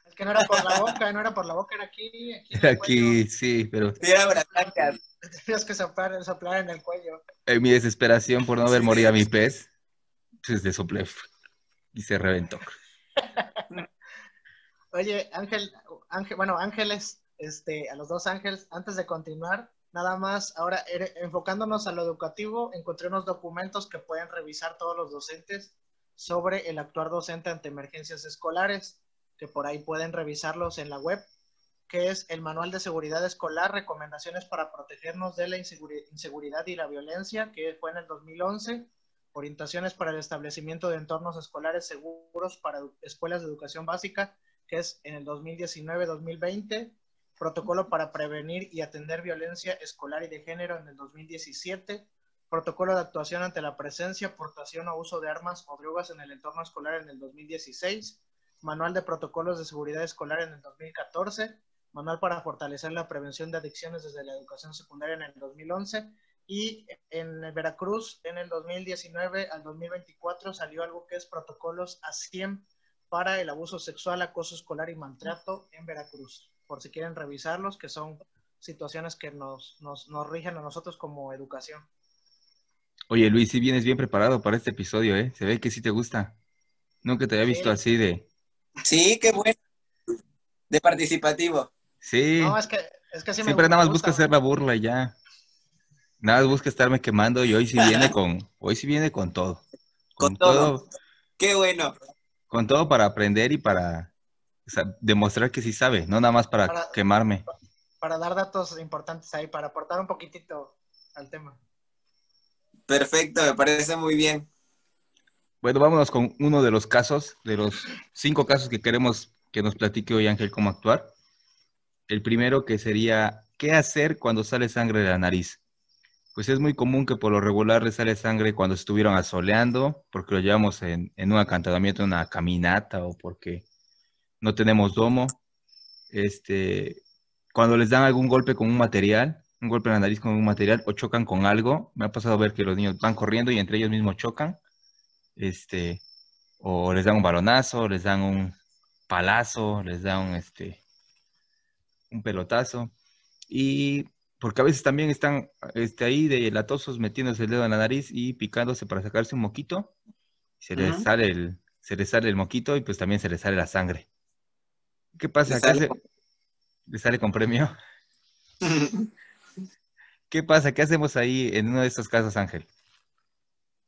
Es que no era por la boca, no era por la boca, era aquí en Era el cuello. aquí, sí, pero Sí, era brazancas. Tenías que soplar en el cuello. en mi desesperación por no ver Sí. morir a mi pez, pues le soplé y se reventó. Oye, Ángeles, a los dos Ángeles, antes de continuar, nada más, ahora enfocándonos a lo educativo, encontré unos documentos que pueden revisar todos los docentes sobre el actuar docente ante emergencias escolares, que por ahí pueden revisarlos en la web, que es el Manual de Seguridad Escolar, recomendaciones para protegernos de la inseguridad y la violencia, que fue en el 2011, orientaciones para el establecimiento de entornos escolares seguros para escuelas de educación básica, que es en el 2019-2020, protocolo para prevenir y atender violencia escolar y de género en el 2017, protocolo de actuación ante la presencia, portación o uso de armas o drogas en el entorno escolar en el 2016, manual de protocolos de seguridad escolar en el 2014, manual para fortalecer la prevención de adicciones desde la educación secundaria en el 2011, y en Veracruz en el 2019 al 2024 salió algo que es protocolos ASIEM para el abuso sexual, acoso escolar y maltrato en Veracruz, por si quieren revisarlos, que son situaciones que nos rigen a nosotros como educación. Oye, Luis, sí vienes bien preparado para este episodio, ¿eh? Se ve que sí te gusta. Nunca te había visto Sí. así de... Sí, qué bueno. De participativo. Sí, No, es que sí siempre nada más gusta. busca hacer la burla y ya. Nada más busca estarme quemando y hoy sí viene con todo. Con todo. Qué bueno. Con todo para aprender y para demostrar que sí sabe, no nada más para quemarme. Para dar datos importantes ahí, para aportar un poquitito al tema. Perfecto, me parece muy bien. Bueno, vámonos con uno de los casos, de los 5 casos que queremos que nos platique hoy Ángel cómo actuar. El primero que sería, ¿qué hacer cuando sale sangre de la nariz? Pues es muy común que por lo regular le sale sangre cuando estuvieron asoleando, porque lo llevamos en un acantonamiento, en una caminata o porque no tenemos domo. Cuando les dan algún golpe con un material, un golpe en la nariz con un material o chocan con algo, me ha pasado ver que los niños van corriendo y entre ellos mismos chocan, o les dan un balonazo, les dan un palazo, les dan un pelotazo, y porque a veces también están ahí de latosos metiéndose el dedo en la nariz y picándose para sacarse un moquito, se les sale el moquito y pues también se les sale la sangre. ¿Qué pasa? ¿Le sale con premio? ¿Qué pasa? ¿Qué hacemos ahí en uno de estos casos, Ángel?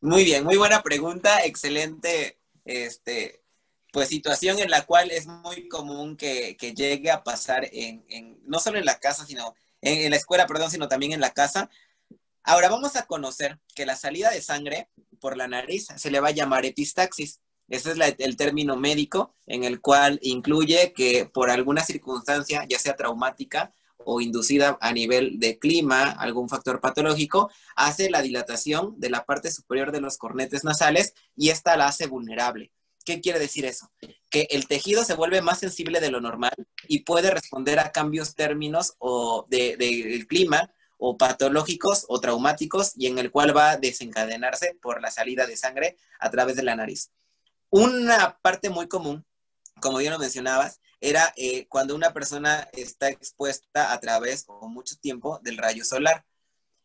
Muy bien, muy buena pregunta, excelente, pues situación en la cual es muy común que llegue a pasar no solo en la casa, sino en la escuela, perdón, sino también en la casa. Ahora vamos a conocer que la salida de sangre por la nariz se le va a llamar epistaxis. Ese es el término médico en el cual incluye que por alguna circunstancia, ya sea traumática o inducida a nivel de clima, algún factor patológico, hace la dilatación de la parte superior de los cornetes nasales y esta la hace vulnerable. ¿Qué quiere decir eso? Que el tejido se vuelve más sensible de lo normal y puede responder a cambios términos o del clima o patológicos o traumáticos y en el cual va a desencadenarse por la salida de sangre a través de la nariz. Una parte muy común, como ya lo mencionabas, era cuando una persona está expuesta a través o mucho tiempo del rayo solar.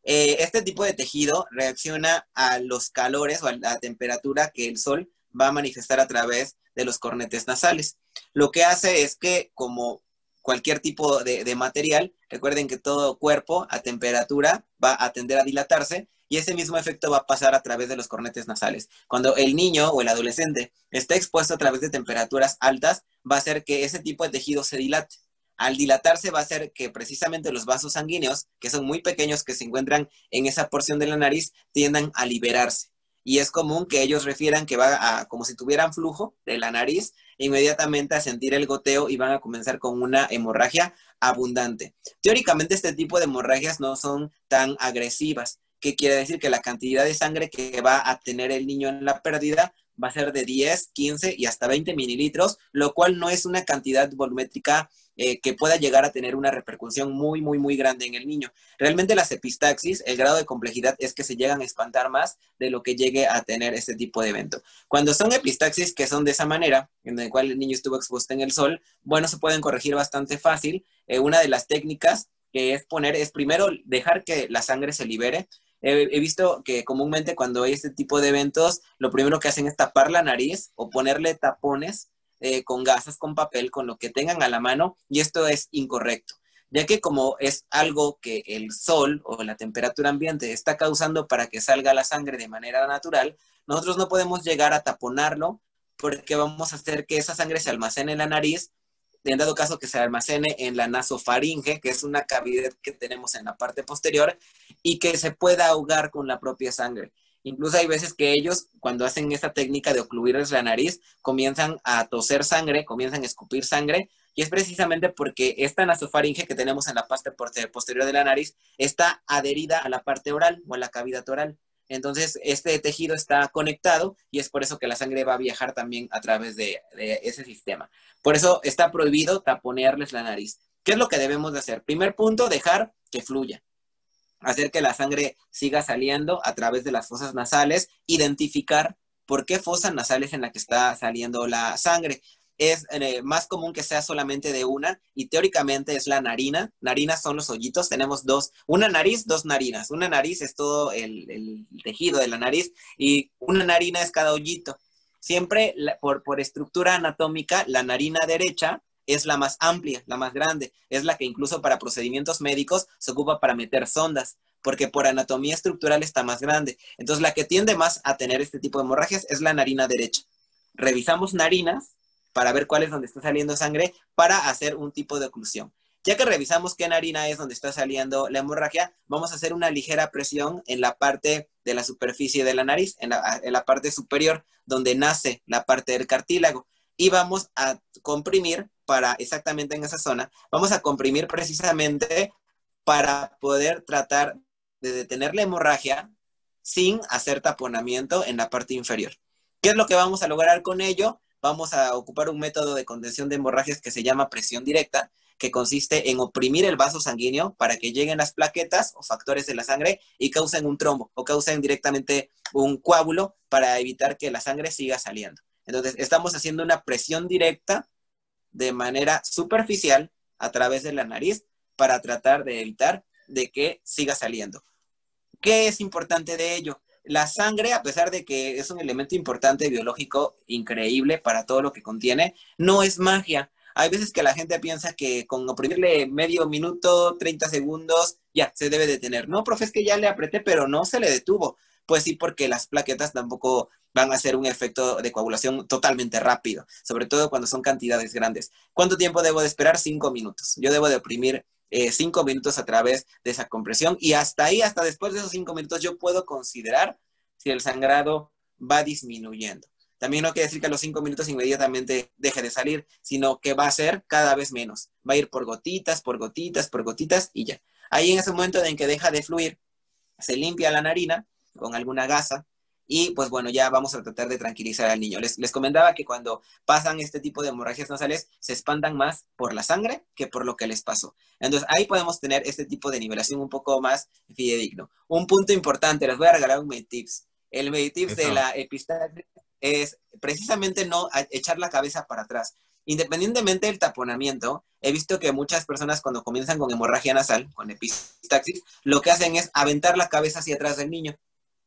Este tipo de tejido reacciona a los calores o a la temperatura que el sol va a manifestar a través de los cornetes nasales. Lo que hace es que, como cualquier tipo de material, recuerden que todo cuerpo a temperatura va a tender a dilatarse y ese mismo efecto va a pasar a través de los cornetes nasales. Cuando el niño o el adolescente está expuesto a través de temperaturas altas, va a hacer que ese tipo de tejido se dilate. Al dilatarse va a hacer que precisamente los vasos sanguíneos, que son muy pequeños, que se encuentran en esa porción de la nariz, tiendan a liberarse. Y es común que ellos refieran que va a, como si tuvieran flujo de la nariz, inmediatamente a sentir el goteo y van a comenzar con una hemorragia abundante. Teóricamente este tipo de hemorragias no son tan agresivas. ¿Qué quiere decir? Que la cantidad de sangre que va a tener el niño en la pérdida va a ser de 10, 15 y hasta 20 mililitros, lo cual no es una cantidad volumétrica que pueda llegar a tener una repercusión muy grande en el niño. Realmente las epistaxis, el grado de complejidad es que se llegan a espantar más de lo que llegue a tener este tipo de evento. Cuando son epistaxis que son de esa manera, en el cual el niño estuvo expuesto en el sol, bueno, se pueden corregir bastante fácil. Una de las técnicas que es poner, es primero dejar que la sangre se libere. He visto que comúnmente cuando hay este tipo de eventos, lo primero que hacen es tapar la nariz o ponerle tapones con gasas, con papel, con lo que tengan a la mano, y esto es incorrecto, ya que como es algo que el sol o la temperatura ambiente está causando para que salga la sangre de manera natural, nosotros no podemos llegar a taponarlo porque vamos a hacer que esa sangre se almacene en la nariz, en dado caso que se almacene en la nasofaringe, que es una cavidad que tenemos en la parte posterior, y que se pueda ahogar con la propia sangre. Incluso hay veces que ellos, cuando hacen esta técnica de ocluirles la nariz, comienzan a toser sangre, comienzan a escupir sangre, y es precisamente porque esta nasofaringe que tenemos en la parte posterior de la nariz está adherida a la parte oral o a la cavidad oral. Entonces, este tejido está conectado y es por eso que la sangre va a viajar también a través de ese sistema. Por eso está prohibido taponearles la nariz. ¿Qué es lo que debemos de hacer? Primer punto, dejar que fluya. Hacer que la sangre siga saliendo a través de las fosas nasales, identificar por qué fosas nasales en la que está saliendo la sangre. Es más común que sea solamente de una, y teóricamente es la narina. Narinas son los hoyitos, tenemos dos, una nariz, dos narinas. Una nariz es todo el tejido de la nariz, y una narina es cada hoyito. Siempre por estructura anatómica, la narina derecha es la más amplia, la más grande, es la que incluso para procedimientos médicos se ocupa para meter sondas, porque por anatomía estructural está más grande. Entonces la que tiende más a tener este tipo de hemorragias es la narina derecha. Revisamos narinas para ver cuál es donde está saliendo sangre para hacer un tipo de oclusión. Ya que revisamos qué narina es donde está saliendo la hemorragia, vamos a hacer una ligera presión en la parte de la superficie de la nariz, en la parte superior, donde nace la parte del cartílago. Y vamos a comprimir exactamente en esa zona, vamos a comprimir precisamente para poder tratar de detener la hemorragia sin hacer taponamiento en la parte inferior. ¿Qué es lo que vamos a lograr con ello? Vamos a ocupar un método de contención de hemorragias que se llama presión directa, que consiste en oprimir el vaso sanguíneo para que lleguen las plaquetas o factores de la sangre y causen un trombo o causen directamente un coágulo para evitar que la sangre siga saliendo. Entonces, estamos haciendo una presión directa de manera superficial a través de la nariz para tratar de evitar de que siga saliendo. ¿Qué es importante de ello? La sangre, a pesar de que es un elemento importante biológico increíble para todo lo que contiene, no es magia. Hay veces que la gente piensa que con oprimirle medio minuto, 30 segundos, ya se debe detener. No, profe, es que ya le apreté, pero no se le detuvo. Pues sí, porque las plaquetas tampoco van a hacer un efecto de coagulación totalmente rápido, sobre todo cuando son cantidades grandes. ¿Cuánto tiempo debo de esperar? 5 minutos. Yo debo de oprimir 5 minutos a través de esa compresión, y hasta ahí, hasta después de esos 5 minutos, yo puedo considerar si el sangrado va disminuyendo. También no quiere decir que a los 5 minutos inmediatamente deje de salir, sino que va a ser cada vez menos. Va a ir por gotitas, por gotitas, por gotitas, y ya. Ahí en ese momento en que deja de fluir, se limpia la narina con alguna gasa, y pues bueno, ya vamos a tratar de tranquilizar al niño. Les comentaba que cuando pasan este tipo de hemorragias nasales, se espantan más por la sangre que por lo que les pasó. Entonces ahí podemos tener este tipo de nivelación un poco más fidedigno. Un punto importante, les voy a regalar un Meditips. El Meditips de la epistaxis es precisamente no echar la cabeza para atrás. Independientemente del taponamiento, he visto que muchas personas cuando comienzan con hemorragia nasal, con epistaxis, lo que hacen es aventar la cabeza hacia atrás del niño.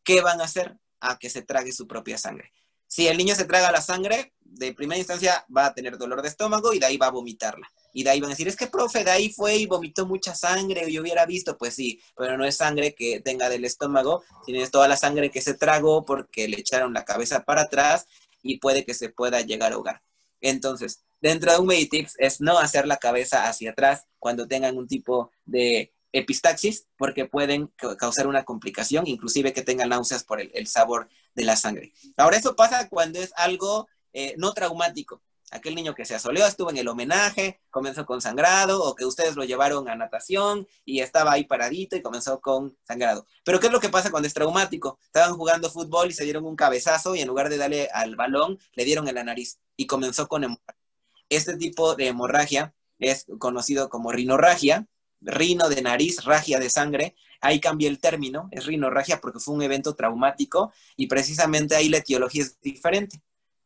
¿Qué van a hacer? A que se trague su propia sangre. Si el niño se traga la sangre, de primera instancia va a tener dolor de estómago y de ahí va a vomitarla. Y de ahí van a decir, es que profe, de ahí fue y vomitó mucha sangre, yo hubiera visto. Pues sí, pero no es sangre que tenga del estómago, sino es toda la sangre que se tragó porque le echaron la cabeza para atrás y puede que se pueda llegar a ahogar. Entonces, dentro de un Meditips es no hacer la cabeza hacia atrás cuando tengan un tipo de epistaxis, porque pueden causar una complicación, inclusive que tengan náuseas por el sabor de la sangre. Ahora, eso pasa cuando es algo no traumático. Aquel niño que se asoleó, estuvo en el homenaje, comenzó con sangrado, o que ustedes lo llevaron a natación y estaba ahí paradito y comenzó con sangrado. Pero ¿qué es lo que pasa cuando es traumático? Estaban jugando fútbol y se dieron un cabezazo y en lugar de darle al balón, le dieron en la nariz y comenzó con hemorragia. Este tipo de hemorragia es conocido como rinorragia, rino de nariz, ragia de sangre. Ahí cambia el término, es rinorragia porque fue un evento traumático y precisamente ahí la etiología es diferente.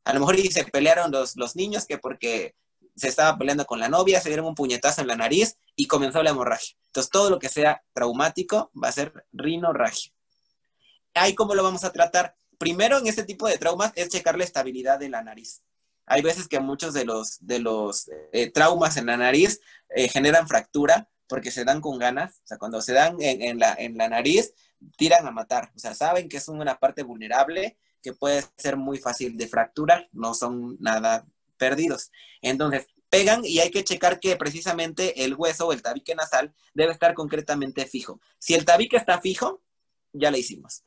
A lo mejor se pelearon los niños que porque se estaba peleando con la novia, se dieron un puñetazo en la nariz y comenzó la hemorragia. Entonces todo lo que sea traumático va a ser rinorragia. Ahí, ¿cómo lo vamos a tratar? Primero, en este tipo de traumas es checar la estabilidad de la nariz. Hay veces que muchos de los traumas en la nariz generan fractura porque se dan con ganas. O sea, cuando se dan en la nariz, tiran a matar. O sea, saben que es una parte vulnerable que puede ser muy fácil de fracturar, no son nada perdidos. Entonces, pegan y hay que checar que precisamente el hueso o el tabique nasal debe estar concretamente fijo. Si el tabique está fijo, ya le hicimos.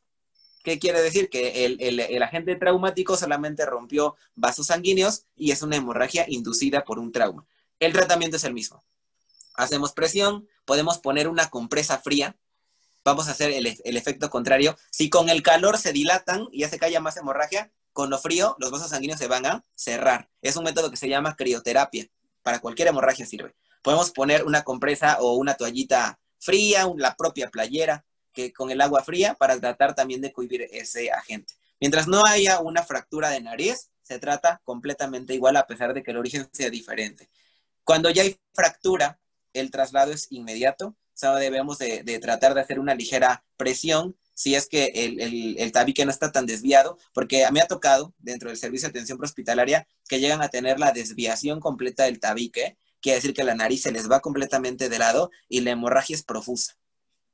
¿Qué quiere decir? Que el agente traumático solamente rompió vasos sanguíneos y es una hemorragia inducida por un trauma. El tratamiento es el mismo. Hacemos presión, podemos poner una compresa fría. Vamos a hacer el efecto contrario. Si con el calor se dilatan y hace que haya más hemorragia, con lo frío los vasos sanguíneos se van a cerrar. Es un método que se llama crioterapia. Para cualquier hemorragia sirve. Podemos poner una compresa o una toallita fría, la propia playera, que con el agua fría para tratar también de cohibir ese agente. Mientras no haya una fractura de nariz, se trata completamente igual a pesar de que el origen sea diferente. Cuando ya hay fractura, el traslado es inmediato. O sea, debemos de tratar de hacer una ligera presión si es que el tabique no está tan desviado, porque me ha tocado dentro del servicio de atención prehospitalaria que llegan a tener la desviación completa del tabique, quiere decir que la nariz se les va completamente de lado y la hemorragia es profusa.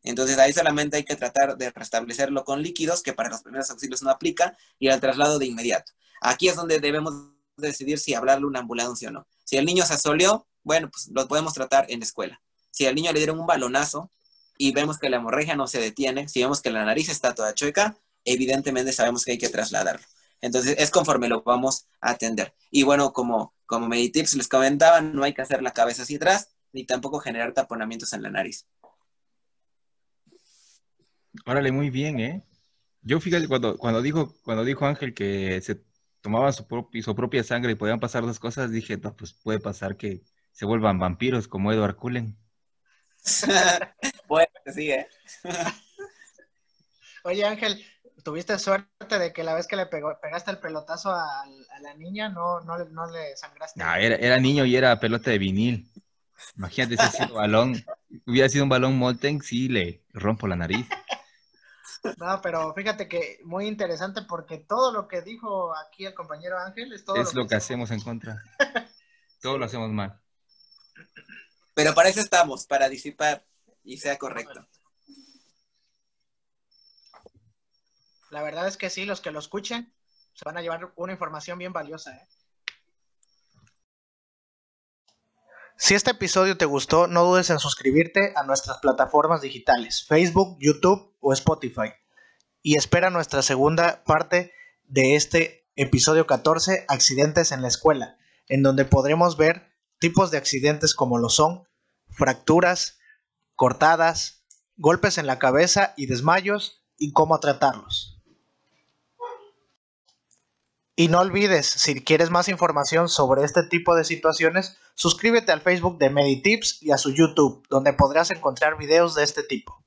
Entonces ahí solamente hay que tratar de restablecerlo con líquidos, que para los primeros auxilios no aplica, y al traslado de inmediato. Aquí es donde debemos decidir si hablarle a una ambulancia o no. Si el niño se asoleó, bueno, pues lo podemos tratar en la escuela. Si al niño le dieron un balonazo y vemos que la hemorragia no se detiene, si vemos que la nariz está toda chueca, evidentemente sabemos que hay que trasladarlo. Entonces es conforme lo vamos a atender. Y bueno, como Meditips les comentaba, no hay que hacer la cabeza hacia atrás, ni tampoco generar taponamientos en la nariz. Órale, muy bien, ¿eh? Yo fíjate, cuando dijo Ángel que se tomaban su propia sangre y podían pasar dos cosas, dije, no, pues puede pasar que se vuelvan vampiros como Edward Cullen. Bueno, sí, ¿eh? Oye, Ángel, ¿tuviste suerte de que la vez que le pegaste el pelotazo a la niña no le sangraste? No, era niño y era pelota de vinil. Imagínate si hubiera sido un balón Molten, sí le rompo la nariz. No, pero fíjate que muy interesante porque todo lo que dijo aquí el compañero Ángel es todo lo que hacemos en contra. Todo lo hacemos mal. Pero para eso estamos, para disipar y sea correcto. La verdad es que sí, los que lo escuchen se van a llevar una información bien valiosa, ¿eh? Si este episodio te gustó, no dudes en suscribirte a nuestras plataformas digitales, Facebook, YouTube o Spotify. Y espera nuestra segunda parte de este episodio 14, Accidentes en la Escuela, en donde podremos ver tipos de accidentes como lo son fracturas, cortadas, golpes en la cabeza y desmayos y cómo tratarlos. Y no olvides, si quieres más información sobre este tipo de situaciones, suscríbete al Facebook de Meditips y a su YouTube, donde podrás encontrar videos de este tipo.